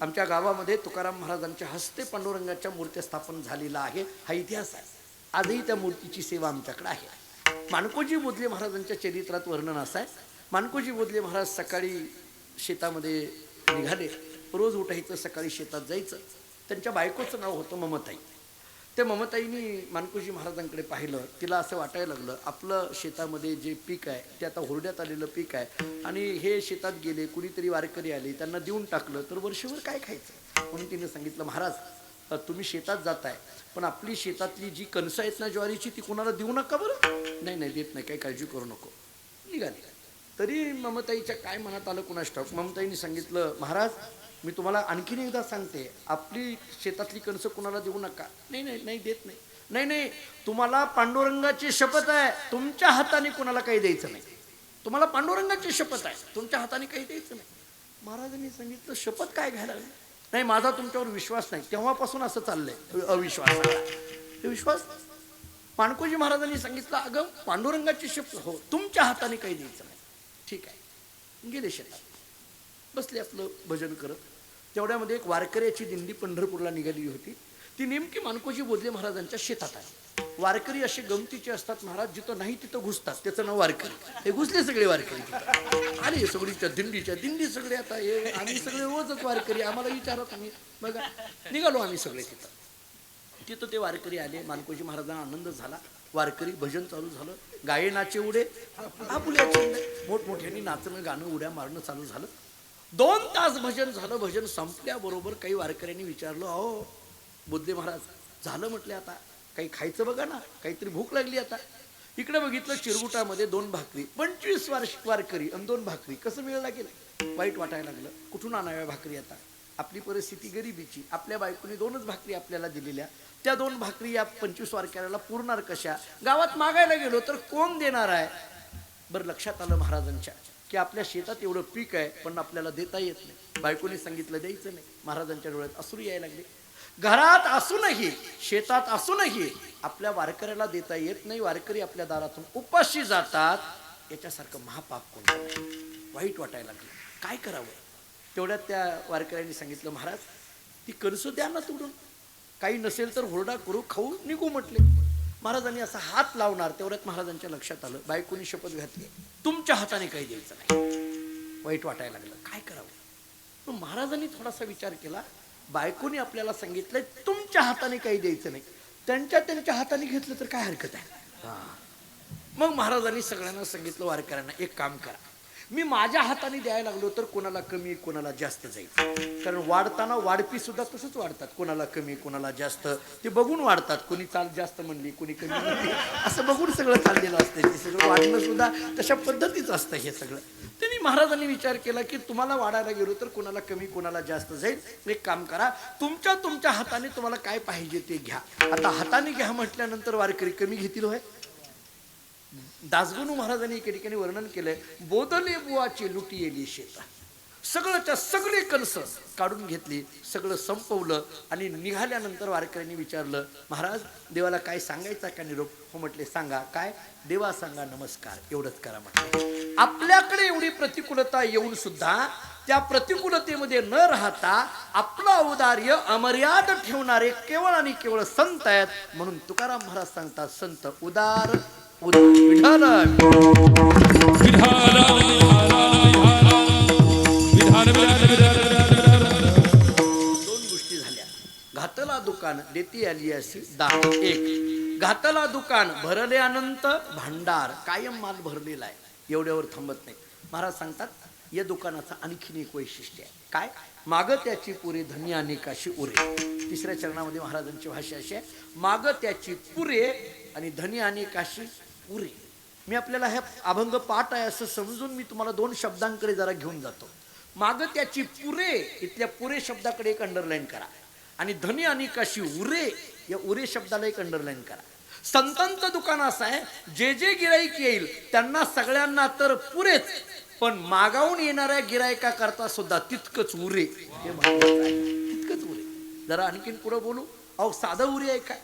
आमच्या गावामध्ये तुकाराम महाराजांच्या हस्ते पांडुरंगाच्या मूर्त्या स्थापन झालेला आहे. हा इतिहास आहे. आजही त्या मूर्तीची सेवा आमच्याकडे आहे. माणकोजी बोधले महाराजांच्या चरित्रात वर्णन असं आहे. माणकोजी बोधले महाराज सकाळी शेतामध्ये निघाले. रोज उठायचं, सकाळी शेतात जायचं. त्यांच्या बायकोचं नाव होतं ममताई. त्या ममताईनी माणकोजी महाराजांकडे पाहिलं. तिला असं वाटायला लागलं आपलं शेतामध्ये जे पीक आहे ते आता हुरड्यात आलेलं पीक आहे आणि हे शेतात गेले, कुणीतरी वारकरी आले, त्यांना देऊन टाकलं तर वर्षभर काय खायचं. म्हणून तिने सांगितलं महाराज तुम्ही शेतात जाताय पण आपली शेतातली जी कणसं आहेत ना ज्वारीची ती कोणाला देऊ नका बरं. नाही नाही देत नाही, काही काळजी करू नको. निघाली. तरी ममताईच्या काय मनात आलं कुणास ठाऊक. ममताईने सांगितलं महाराज मी तुम्हाला आणखीन एकदा सांगते आपली शेतातली कणसं कुणाला देऊ नका. नाही नाही नाही देत नाही. नाही नाही तुम्हाला पांडुरंगाची शपथ आहे तुमच्या हाताने कुणाला काही द्यायचं नाही. तुम्हाला पांडुरंगाची शपथ आहे तुमच्या हाताने काही द्यायचं नाही. महाराजांनी सांगितलं शपथ काय घ्यायला. नाही माझा तुमच्यावर विश्वास नाही. तेव्हापासून असं चाललंय अविश्वास. हे विश्वास. माणकोजी महाराजांनी सांगितलं अगं पांडुरंगाची शपथ हो तुमच्या हाताने काही द्यायचं नाही. ठीक आहे. गेले शेतात बसले आपलं भजन करत. तेवढ्यामध्ये एक वारकऱ्याची दिंडी पंढरपूरला निघाली होती. ती नेमकी माणकोजी बोधले महाराजांच्या शेतात आली. वारकरी असे गमतीचे असतात महाराज, जिथं नाही तिथं घुसतात. त्याचं नाव वारकरी. हे घुसले सगळे वारकरी आले सगळीच्या दिंडी सगळे. आता हे आम्ही सगळे रोजच वारकरी. आम्हाला विचारत आम्ही बघा निघालो आम्ही सगळे तिथं ते वारकरी आले. माणकोजी महाराजांना आनंद झाला. वारकरी भजन चालू झालं. गायनाचे उडे आपुल्याचे मोठमोठ्यांनी नाचणं गाणं उड्या मारणं चालू झालं. 2 तास भजन झालं. भजन संपल्याबरोबर काही वारकऱ्यांनी विचारलं अहो बोधले महाराज झालं म्हटलं आता काही खायचं बघा ना, काहीतरी भूक लागली आता. इकडे बघितलं चिरगुटामध्ये 2 भाकरी. 25 वारकरी आणि 2 भाकरी कसं मिळायला गेलं. वाईट वाटायला लागलं. कुठून आणाव्या भाकरी आता. आपली परिस्थिती गरिबीची. आपल्या बायकोने 2च भाकरी आपल्याला दिलेल्या. त्या 2 भाकरी या 25 वारकऱ्याला पुरणार कशा. गावात मागायला गेलो तर कोण देणार आहे. बरं लक्षात आलं महाराजांच्या की आपल्या शेतात एवढं पीक आहे पण आपल्याला देता येत नाही. बायकोने सांगितलं द्यायचं नाही. महाराजांच्या डोळ्यात अश्रू यायला लागले. घरात असूनही शेतात असूनही आपल्या वारकऱ्याला देता येत नाही. वारकरी आपल्या दारातून उपाशी जातात. याच्यासारखं महापाप कोणतं नाही. वाईट वाटायला लागलं. काय करावं. तेवढ्यात त्या वारकऱ्यांनी सांगितलं महाराज ती कणसं द्या ना तोडून. काही नसेल तर हुरडा करू खाऊ निघू म्हटले. महाराजांनी असा हात लावणार तेवढ्यात महाराजांच्या लक्षात आलं बायकोनी शपथ घातली तुमच्या हाताने काही द्यायचं नाही. वाईट वाटायला लागलं. काय करावं. पण महाराजांनी थोडासा विचार केला. बायकोनी आपल्याला सांगितलंय तुमच्या हाताने काही द्यायचं नाही. त्यांच्या हाताने घेतलं तर काय हरकत आहे. मग महाराजांनी सगळ्यांना सांगितलं वारकऱ्यांना एक काम करा मी माझ्या हाताने द्यायला लागलो तर कोणाला कमी कोणाला जास्त जाईल. कारण वाढताना वाढपी सुद्धा तसंच वाढतात. कोणाला कमी कोणाला जास्त ते बघून वाढतात. कोणी चाल जास्त म्हणली कोणी कमी म्हणली असं बघून सगळं चाललेलं असतं. ते सगळं वाढणं सुद्धा तशा पद्धतीच असतं. हे सगळं त्यांनी महाराजांनी विचार केला की तुम्हाला वाढायला गेलो तर कोणाला कमी कोणाला जास्त जाईल. एक काम करा तुमच्या हाताने तुम्हाला काय पाहिजे ते घ्या. आता हाताने घ्या म्हटल्यानंतर वारकरी कमी घेतील होय. दासगणू महाराजांनी एके ठिकाणी वर्णन केलंय बोधले बुवाची लुटी येली शेता. सगळंच्या सगळे कणस काढून घेतली. सगळं संपवलं आणि निघाल्यानंतर वारकऱ्यांनी विचारलं महाराज देवाला काय सांगायचा का निरोप. हो म्हटले सांगा. काय. देवा सांगा नमस्कार एवढंच करा म्हटलं. आपल्याकडे एवढी प्रतिकूलता येऊन सुद्धा त्या प्रतिकूलतेमध्ये न राहता आपलं औदार्य अमर्याद ठेवणारे केवळ आणि केवळ संत आहेत. म्हणून तुकाराम महाराज सांगतात संत उदार विठाल दोन गोष्टी झाल्या. घातला दुकान देती आली अशी दान. एक घातला दुकान भरले अनंत भांडार. कायम माल भरलेला आहे. एवढ्यावर थांबत नाही. महाराज सांगतात या दुकानाचं आणखीन एक वैशिष्ट्य आहे. काय. माग त्याची पुरे धनी अनेकाशी उरे. 3ऱ्या चरणामध्ये महाराजांची भाषा अशी आहे माग त्याची पुरे आणि धनी अनेकाशी पुरे. मी आपल्याला हे अभंग पाठ आहे असं समजून मी तुम्हाला 2 शब्दांकडे जरा घेऊन जातो. माग त्याची पुरे इथल्या पुरे शब्दाकडे एक अंडरलाईन करा आणि धनी अनेकाशी उरे या उरे शब्दाला एक अंडरलाईन करा. संतांचं दुकान असं आहे जे गिराईक येईल त्यांना सगळ्यांना तर पुरेच पण मागावून येणाऱ्या गिरायका करता सुद्धा तितकंच उरे, हे महत्वाचं आहे. तितकंच उरे. जरा आणखीन पुढे बोलू. अहो साधं उरे आहे काय?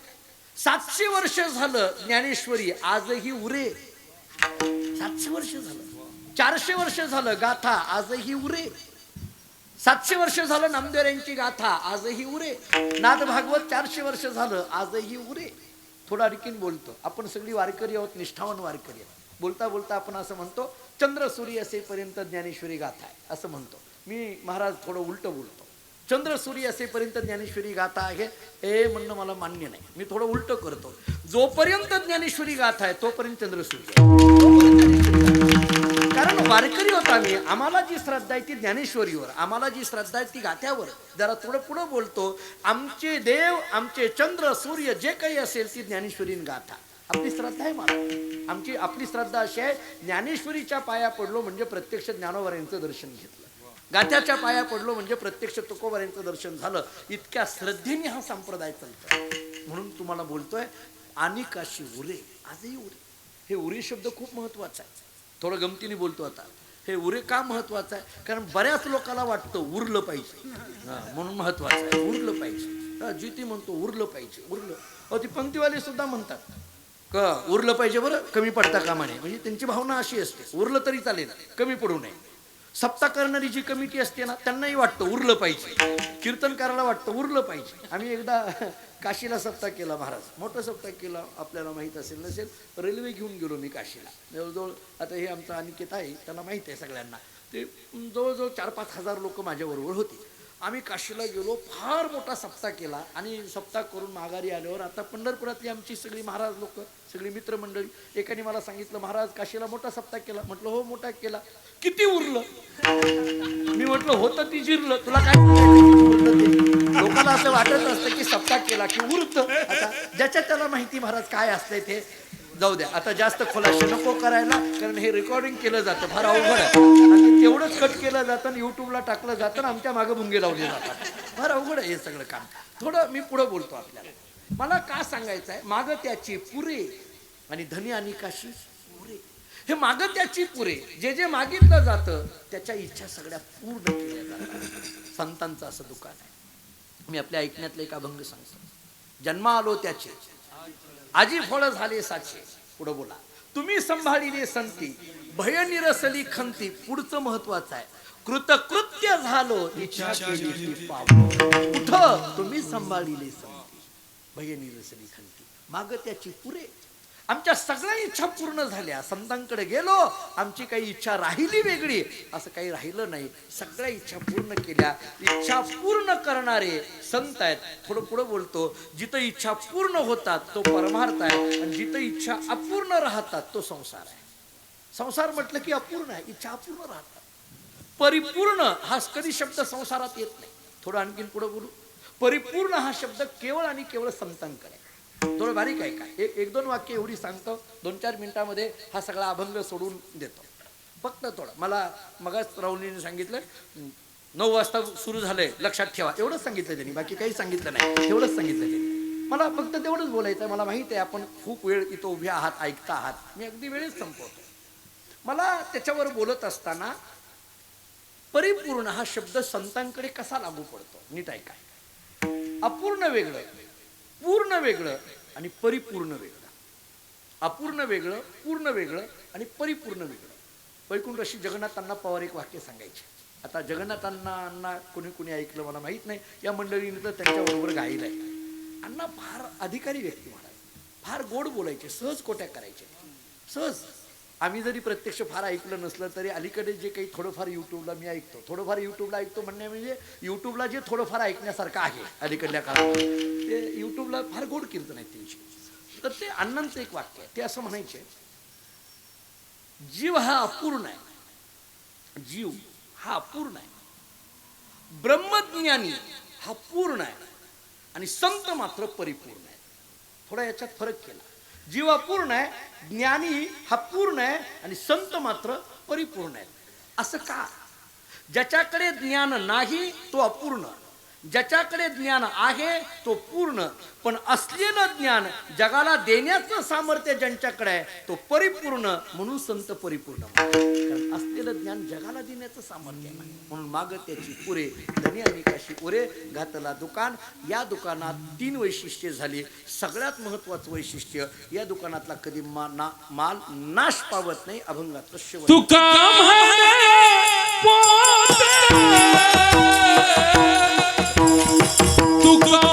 700 वर्ष झालं ज्ञानेश्वरी आजही उरे. 700 वर्ष झालं, 400 वर्ष झालं गाथा आजही उरे. 700 वर्ष झालं नामदेवांची गाथा आजही उरे. नाथ भागवत 400 वर्ष झालं आजही उरे. थोडं आणखीन बोलतो. आपण सगळी वारकरी आहोत, निष्ठावान वारकरी आहोत. बोलता बोलता आपण असं म्हणतो चंद्र सूर्य असेपर्यंत ज्ञानेश्वरी गाथा आहे असं म्हणतो. मी महाराज थोडं उलट बोलतो. चंद्र सूर्य असेपर्यंत ज्ञानेश्वरी गाथा आहे हे म्हणणं मला मान्य नाही. मी थोडं उलट करतो. जोपर्यंत ज्ञानेश्वरी गाथा आहे तोपर्यंत चंद्र सूर्य आहे. कारण वारकरी होता आम्ही. आम्हाला जी श्रद्धा आहे ती ज्ञानेश्वरीवर, आम्हाला जी श्रद्धा आहे ती गाथ्यावर. जरा थोडं पुढं बोलतो. आमचे देव, आमचे चंद्र सूर्य जे काही असेल ती ज्ञानेश्वरी गाथा आपली श्रद्धा आहे. मला आपली श्रद्धा अशी आहे, ज्ञानेश्वरीच्या पाया पडलो म्हणजे प्रत्यक्ष ज्ञानोबा दर्शन घेतलं. गाथ्याच्या पाया पडलो म्हणजे प्रत्यक्ष तुकोबारांचं दर्शन झालं. इतक्या श्रद्धेने हा संप्रदाय चालतो. म्हणून तुम्हाला बोलतोय अनिकाशी उरे, आजही उरे. हे उरे शब्द खूप महत्वाचा आहे. थोडं गमतीने बोलतो आता. हे उरे का महत्वाचं आहे? कारण बऱ्याच लोकांना वाटतं उरलं पाहिजे म्हणून महत्वाचं आहे. उरलं पाहिजे. जिती म्हणतो उरलं पाहिजे, उरलं. अहो ती पंक्तीवाले सुद्धा म्हणतात का उरलं पाहिजे बरं, कमी पडता कामा नये. म्हणजे त्यांची भावना अशी असते, उरलं तरी चालेल, कमी पडू नये. सप्ताह करणारी जी कमिटी असते ना त्यांनाही वाटतं उरलं पाहिजे. कीर्तनकाराला वाटतं उरलं पाहिजे. आम्ही एकदा काशीला सप्ताह केला महाराज, मोठा सप्ताह केला. आपल्याला माहीत असेल नसेल, रेल्वे घेऊन गेलो मी काशीला. जवळजवळ आता हे आमचा अनिकेत आहे, त्यांना माहीत आहे सगळ्यांना. ते जवळजवळ 4-5 हजार लोक माझ्याबरोबर होते. आम्ही काशीला गेलो, फार मोठा सप्ताह केला. आणि सप्ताह करून माघारी आल्यावर आता पंढरपुरातली आमची सगळी महाराज लोक, सगळी मित्रमंडळी, एकाने मला सांगितलं महाराज काशीला मोठा सप्ताह केला. म्हटलं हो मोठा केला. किती उरलं? मी म्हटलं होतं ती जिरलं. तुला काय लोकांना असं वाटत असतं की सप्ताह केला की उरतं. आता ज्याच्या त्याला माहिती महाराज काय असतंय ते. जाऊ द्या, आता जास्त खुलासे नको करायला, कारण हे रेकॉर्डिंग केलं जातं, फार अवघड आहे. आणि तेवढंच कट केलं जातं आणि युट्यूबला टाकलं जातं आणि आमच्या मागं भुंगे लावले जातात. फार अवघड आहे हे सगळं काम. थोडं मी पुढं बोलतो. आपल्याला मला का सांगायचं आहे, मागं त्याची पुरे आणि धनी आणि काशी पुरे. हे मागं त्याची पुरे, जे जे मागितलं जातं त्याच्या इच्छा सगळ्या पूर्ण केल्या जातात. संतांचं असं दुकान आहे. मी आपल्या ऐकण्यातलं एक अभंग सांगतो. जन्मा आलो त्याचे आजी फळ झाले साचे. पुढं बोला. तुम्ही संभाळिले संती भय निरसली खंती. पुढचं महत्वाचं आहे. कृतकृत्य झालो इच्छा केली पावो. कुठं? तुम्ही संभाळिले संती भय निरसली खंती. माग त्याची पुरे. आमच्या सगळ्या इच्छा पूर्ण झाल्या. संतांकडे गेलो, आमची काही इच्छा राहिली वेगळी असं काही राहिलं नाही. सगळ्या इच्छा पूर्ण केल्या. इच्छा पूर्ण करणारे संत आहेत. थोडं पुढं बोलतो. जिथं इच्छा पूर्ण होतात तो परमार्थ आहे आणि जिथं इच्छा अपूर्ण राहतात तो संसार आहे. संसार म्हटलं की अपूर्ण आहे, इच्छा अपूर्ण राहतात. परिपूर्ण हा कधी शब्द संसारात येत नाही. थोडं आणखीन पुढं बोलू. परिपूर्ण हा शब्द केवळ आणि केवळ संतांकडे. थोडं बारीक आहे का, एक दोन वाक्य एवढी सांगतो. 2-4 मिनिटामध्ये हा सगळा अभंग सोडून देतो. फक्त थोडं मला मगाच राहुलीने सांगितलं 9 वाजता सुरू झालंय लक्षात ठेवा, एवढंच सांगितलं त्यांनी, बाकी काही सांगितलं नाही. एवढंच सांगितलं त्यांनी. मला फक्त तेवढंच बोलायचं. मला माहित आहे आपण खूप वेळ इथं उभे आहात, ऐकता आहात. मी अगदी वेळेच संपवतो. मला त्याच्यावर बोलत असताना परिपूर्ण हा शब्द संतांकडे कसा लागू पडतो नीट ऐका. अपूर्ण वेगळं, पूर्ण वेगळं आणि परिपूर्ण वेगळं. अपूर्ण वेगळं, पूर्ण वेगळं आणि परिपूर्ण वेगळं. वैकुंठ जगन्नाथांना पवार एक वाक्य सांगायचे. आता जगन्नाथांना कोणी कोणी ऐकलं मला माहित नाही. या मंडळीने तर त्यांच्याबरोबर गायलंय. अण्णा फार अधिकारी व्यक्ती महाराज, फार गोड बोलायचे, सहज कोट्या करायचे, सहज. आम्ही जरी प्रत्यक्ष फार ऐकलं नसलं तरी अलीकडे जे काही थोडंफार युट्यूबला मी ऐकतो, थोडंफार युट्यूबला ऐकतो म्हणणे म्हणजे युट्यूबला जे थोडंफार ऐकण्यासारखं आहे अलीकडल्या काळात ते युट्यूबला फार गोड कीर्तन आहेत त्यांची. तर ते अण्णांचं एक वाक्य आहे. ते असं म्हणायचे, जीव हा अपूर्ण आहे, जीव हा अपूर्ण आहे, ब्रह्मज्ञानी हा पूर्ण आहे आणि संत मात्र परिपूर्ण आहे. थोडा याच्यात फरक केला. जीव अपूर्ण आहे, ज्ञानी हा पूर्ण आहे आणि संत मात्र परिपूर्ण आहे. असं का? ज्याच्याकडे ज्ञान नाही तो अपूर्ण, ज्याच्याकडे ज्ञान आहे तो पूर्ण, पण असलेलं ज्ञान जगाला देण्याचं सामर्थ्य ज्यांच्याकडे आहे तो परिपूर्ण, म्हणून संत परिपूर्ण. कारण असलेलं ज्ञान जगाला देण्याचं सामर्थ्य आहे, म्हणून माग त्याची पुरे धनी आणि काशी उरे घातला दुकान. या दुकानात 3 वैशिष्ट्ये झाली. सगळ्यात महत्वाचं वैशिष्ट्य, या दुकानातला कधी माल नाश पावत नाही. अभंगाचं शेवट. तुका म्हणे पोते, तुका म्हणे पोते, तुका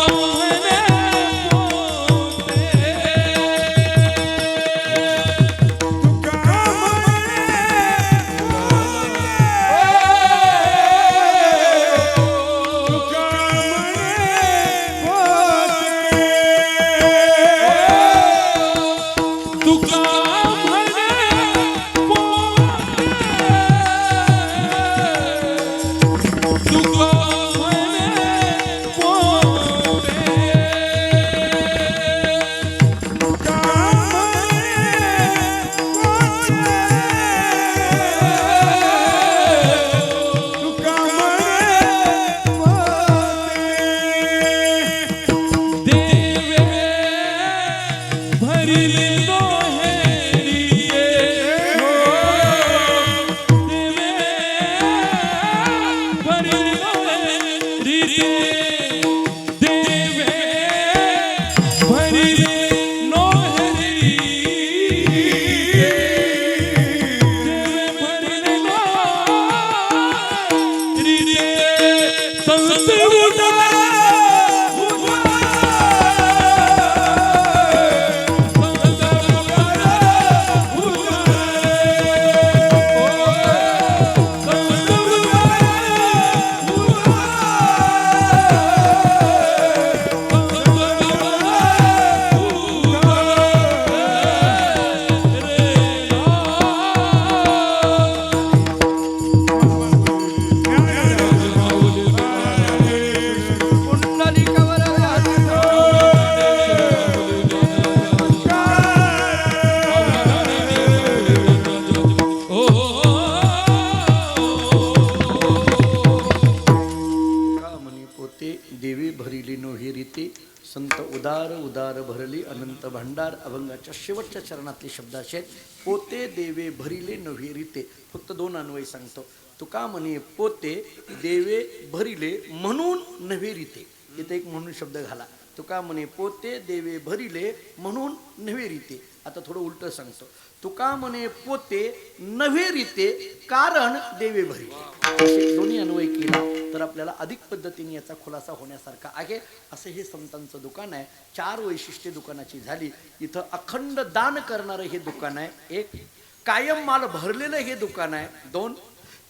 संत उदार उदार भरली अनंत भांडार. अभंगाच्या शेवटच्या चरणातले शब्द असे आहेत. पोते देवे भरिले नव्हे रीते. फक्त 2 अन्वय सांगतो. तुका म्हणे पोते देवे भरिले म्हणून नव्हे रीते. इथे एक म्हणून शब्द घाला. तुका म्हणे पोते देवे भरिले म्हणून नव्हे रीते. आता थोडं उलट सांगतो. तुका म्हणे पोते नव्हे रीते कारण देवे भरिले. असे दोन्ही अन्वय केला तर आपल्याला अधिक पद्धतीने याचा खुलासा होण्यासारखा आहे. असं हे संतांचं दुकान आहे. 4 वैशिष्ट्ये दुकानाची झाली. इथं अखंड दान करणारं हे दुकान आहे. 1. कायम माल भरलेलं हे दुकान आहे. 2.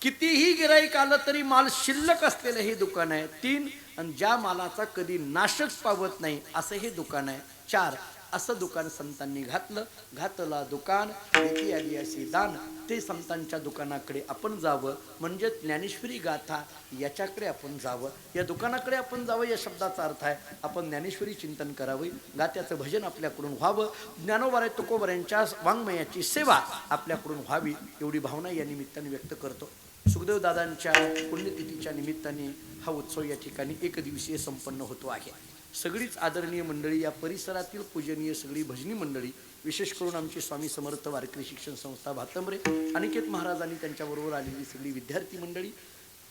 कितीही गिराईक आलं तरी माल शिल्लक असलेलं हे दुकान आहे. 3. आणि ज्या मालाचा कधी नाशच पावत नाही असं हे दुकान आहे. 4. असं दुकान संतांनी घातला दुकान देती आली अशी दान. ते संतांच्या दुकानाकडे आपण जावं म्हणजे ज्ञानेश्वरी गाथा याच्याकडे आपण जावं. या दुकानाकडे आपण जावं या शब्दाचा अर्थ आहे आपण ज्ञानेश्वरी चिंतन करावे. गात्याचं भजन आपल्याकडून व्हावं. ज्ञानोबा तुकोबारांच्या वाङ्मयाची सेवा आपल्याकडून व्हावी एवढी भावना या निमित्ताने व्यक्त करतो. सुखदेव दादांच्या पुण्यतिथीच्या निमित्ताने हा उत्सव या ठिकाणी 1 दिवसीय संपन्न होतो आहे. सगळीच आदरणीय मंडळी, या परिसरातील पूजनीय सगळी भजनी मंडळी, विशेष करून आमची स्वामी समर्थ वारकरी शिक्षण संस्था भातंबरे, अनिकेत महाराज आणि त्यांच्याबरोबर आलेली सगळी विद्यार्थी मंडळी,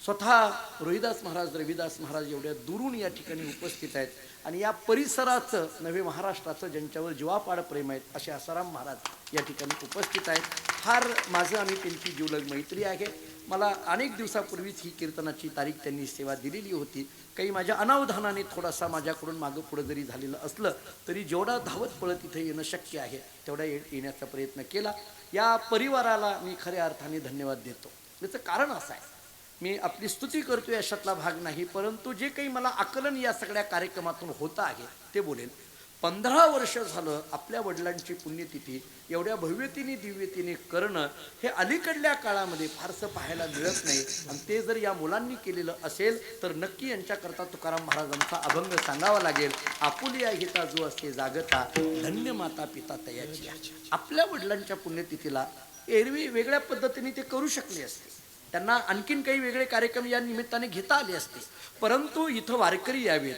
स्वतः रोहिदास महाराज, रविदास महाराज एवढ्या दुरून या ठिकाणी उपस्थित आहेत. आणि या परिसराचं नव्हे महाराष्ट्राचं ज्यांच्यावर जीवापाड प्रेम आहेत असे आसाराम महाराज या ठिकाणी उपस्थित आहेत. फार माझं आणि त्यांची जीवलग मैत्री आहे. मला अनेक दिवसापूर्वीच ही कीर्तनाची तारीख त्यांनी सेवा दिलेली होती. काही माझ्या अनावधानाने थोडासा माझ्याकडून मागं पुढं जरी झालेलं असलं तरी जेवढा धावत पळत इथे येणं शक्य आहे तेवढा येण्याचा प्रयत्न केला. या परिवाराला मी खऱ्या अर्थाने धन्यवाद देतो. याचं कारण असं आहे, मी आपली स्तुती करतो याच्यातला भाग नाही, परंतु जे काही मला आकलन या सगळ्या कार्यक्रमातून होतं आहे ते बोलेन. 15 वर्ष झालं आपल्या वडिलांची पुण्यतिथी एवढ्या भव्यतेने दिव्यतेने करणं हे अलीकडल्या काळामध्ये फारसं पाहायला मिळत नाही. आणि ते जर या मुलांनी केलेलं असेल तर नक्की यांच्याकरता तुकाराम महाराजांचा अभंग सांगावा लागेल. आपुलिया हिता जो असते जागता धन्य माता पिता तयाची. आपल्या वडिलांच्या पुण्यतिथीला एरवी वेगळ्या पद्धतीने ते करू शकले असते, त्यांना आणखीन काही वेगळे कार्यक्रम या निमित्ताने घेता आले असते, परंतु इथं वारकरी यावेत,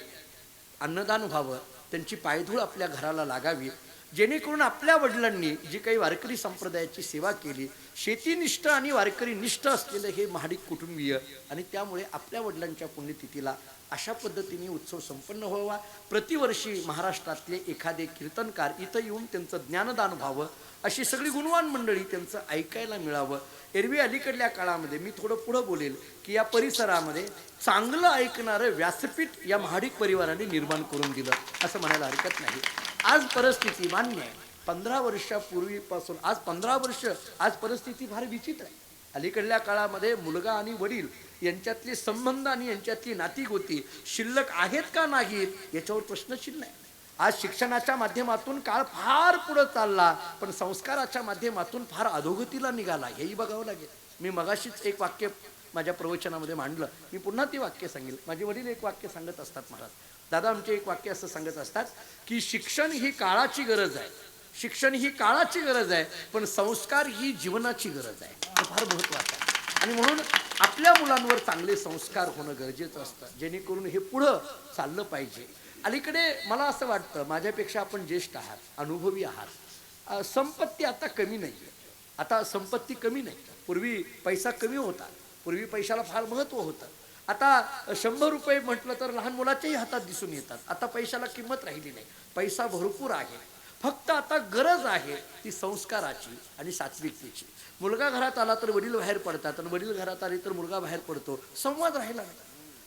अन्नदान व्हावं, त्यांची पायधूळ आपल्या घराला लागावी, जेणेकरून आपल्या वडिलांनी जी काही वारकरी संप्रदायाची सेवा केली, शेतीनिष्ठ आणि वारकरी निष्ठ असलेलं हे महाडिक कुटुंबीय, आणि त्यामुळे आपल्या वडिलांच्या पुण्यतिथीला अशा पद्धतीने उत्सव संपन्न व्हावा. प्रतिवर्षी महाराष्ट्रातले एखादे कीर्तनकार इथं येऊन त्यांचं ज्ञानदान व्हावं, अशी सगळी गुणवान मंडळी त्यांचं ऐकायला मिळावं. एरवी अलीकडल्या काळामध्ये मी थोडं पुढं बोलेल की या परिसरामध्ये चांगलं ऐकणारं व्यासपीठ या महाडिक परिवाराने निर्माण करून दिलं असं म्हणायला हरकत नाही. आज परिस्थिती मान्य आहे, 15 वर्षापूर्वीपासून आज 15 वर्ष, आज परिस्थिती फार विचित्र आहे. अलीकडल्या काळामध्ये मुलगा आणि वडील यांच्यातले संबंध आणि यांच्यातली नातीगोती शिल्लक आहेत का नाहीत याच्यावर प्रश्नचिन्ह आहे. आज शिक्षणाच्या माध्यमातून काळ फार पुढं चालला, पण संस्काराच्या माध्यमातून फार अधोगतीला निघाला, हेही बघावं लागेल. मी मगाशीच एक वाक्य माझ्या प्रवचनामध्ये मांडलं, मी पुन्हा ते वाक्य सांगेल. माझे वडील एक वाक्य सांगत असतात, महाराज दादा आमचे एक वाक्य असं सांगत असतात की शिक्षण ही काळाची गरज आहे, शिक्षण ही काळाची गरज आहे, पण संस्कार ही जीवनाची गरज आहे. हे फार महत्त्वाचं आहे. आणि म्हणून आपल्या मुलांवर चांगले संस्कार होणं गरजेचं असतं, जेणेकरून हे पुढं चाललं पाहिजे. अलीकडे मला असं वाटतं, माझ्यापेक्षा आपण ज्येष्ठ आहात, अनुभवी आहात, संपत्ती आता कमी नाही आहे. आता संपत्ती कमी नाही, पूर्वी पैसा कमी होता, पूर्वी पैशाला फार महत्त्व होतं. आता 100 रुपये म्हटलं तर लहान मुलाच्याही हातात दिसून येतात. आता पैशाला किंमत राहिली नाही, पैसा भरपूर आहे. फक्त आता गरज आहे ती संस्काराची आणि सात्विकतेची. मुलगा घरात आला तर वडील बाहेर पडतात, आणि वडील घरात आले तर मुलगा बाहेर पडतो. संवाद राहिला नाही.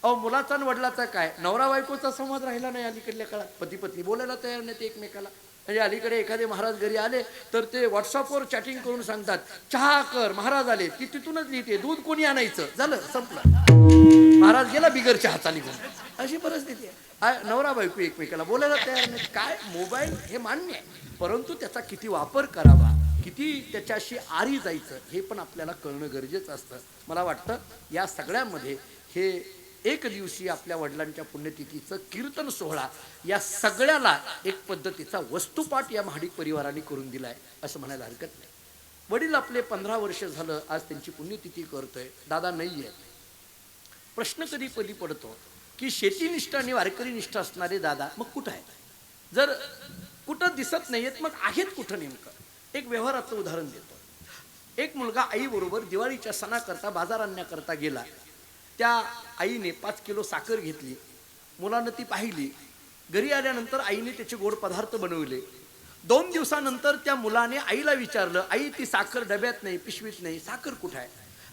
अहो, मुलाचा आणि वडिलाचा काय, नवरा बायकोचा संवाद राहिला नाही अलीकडल्या काळात. पती पत्नी बोलायला तयार नाही ते एकमेकाला. म्हणजे अलीकडे एखादे महाराज घरी आले तर ते व्हॉट्सअपवर चॅटिंग करून सांगतात, चहा कर, महाराज आले, ती तिथूनच लिहिते, दूध कोणी आणायचं, झालं संपलं, महाराज गेला बिगर चहाचा निघून. अशी परिस्थिती आहे. नवरा बायको एकमेकाला बोलायला तयार नाही. काय मोबाईल हे मान्य आहे, परंतु त्याचा किती वापर करावा, किती त्याच्याशी आरी जायचं हे पण आपल्याला कळणं गरजेचं असतं. मला वाटतं या सगळ्यामध्ये हे एक दिवशी आपल्या वडिलांच्या पुण्यतिथीचं कीर्तन सोहळा या सगळ्याला एक पद्धतीचा वस्तुपाठ या महाडिक परिवाराने करून दिलाय असं म्हणायला हरकत नाही. वडील आपले 15 वर्ष झालं आज त्यांची पुण्यतिथी करतोय, दादा नाही आहे. प्रश्न कधी कधी पडतो की शेतीनिष्ठ आणि वारकरी निष्ठ असणारे दादा मग कुठं आहेत? जर कुठं दिसत नाहीयेत मग आहेत कुठं नेमकं? एक व्यवहाराचं उदाहरण देतो. एक मुलगा आईबरोबर दिवाळीच्या सणाकरता बाजार आणण्याकरता गेला. त्या आईने 5 किलो साखर घेतली, मुलानं ती पाहिली. घरी आल्यानंतर आईने त्याचे गोड पदार्थ बनवले. 2 दिवसानंतर त्या मुलाने आईला विचारलं, आई ती साखर डब्यात नाही, पिशवीत नाही, साखर कुठं आहे?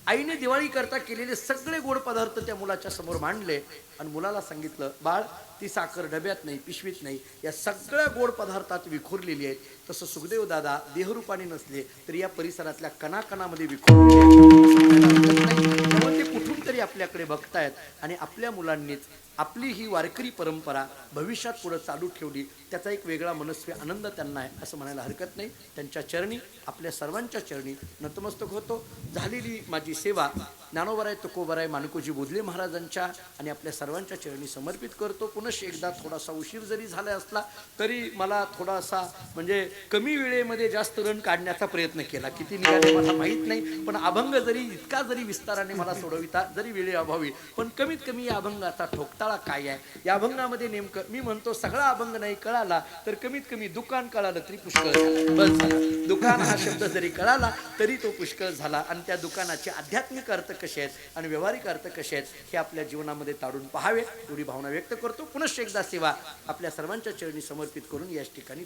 आईने दिवाळी करता केलेले सगळे गोड पदार्थ त्या मुलाच्या समोर मांडले आणि मुलाला सांगितलं, बाळ ती साखर डब्यात नाही, पिशवीत नाही, या सगळ्या गोड पदार्थात विखुरलेली आहेत. तसं सुखदेव दादा देहरूपाने नसले तरी या परिसरातल्या कणाकणामध्ये विखुरलेले आहेत. ते कुठून तरी आपल्याकडे बघतायत आणि आपल्या मुलांनीच आपली ही वारकरी परंपरा भविष्यात पुढे चालू ठेवली, त्याचा एक वेगळा मनस्वी आनंद त्यांना आहे असं म्हणायला हरकत नाही. त्यांच्या चरणी, आपल्या सर्वांच्या चरणी नतमस्तक होतो. झालेली माझी सेवा ज्ञानोबराय तुकोबराय माणकोजी बोधले महाराजांच्या आणि आपल्या सर्वांच्या चरणी समर्पित करतो. पुन्हा एकदा थोडासा उशीर जरी झाला असला तरी मला थोडासा म्हणजे कमी वेळेमध्ये जास्त रन काढण्याचा प्रयत्न केला. किती निघाले मला माहीत नाही, पण अभंग जरी इतका जरी विस्ताराने मला सोडविता जरी वेळेअभावी, पण कमीत कमी या अभंगाचा ठोकताळा काय आहे, या अभंगामध्ये नेमकं मी म्हणतो सगळा अभंग नाही कळाला तर कमीत कमी दुकान कळालं तरी पुष्कळ झालं, बस झालं. दुकान हा शब्द जरी कळाला तरी तो पुष्कळ झाला. आणि त्या दुकानाचे आध्यात्मिक अर्थ कसे आहेत आणि व्यावहारिक अर्थ कसे आहेत हे आपल्या जीवनामध्ये ताडून पाहावे एवढी भावना व्यक्त करतो. पुनश्च एकदा सेवा आपल्या सर्वांच्या चरणी समर्पित करून याच ठिकाणी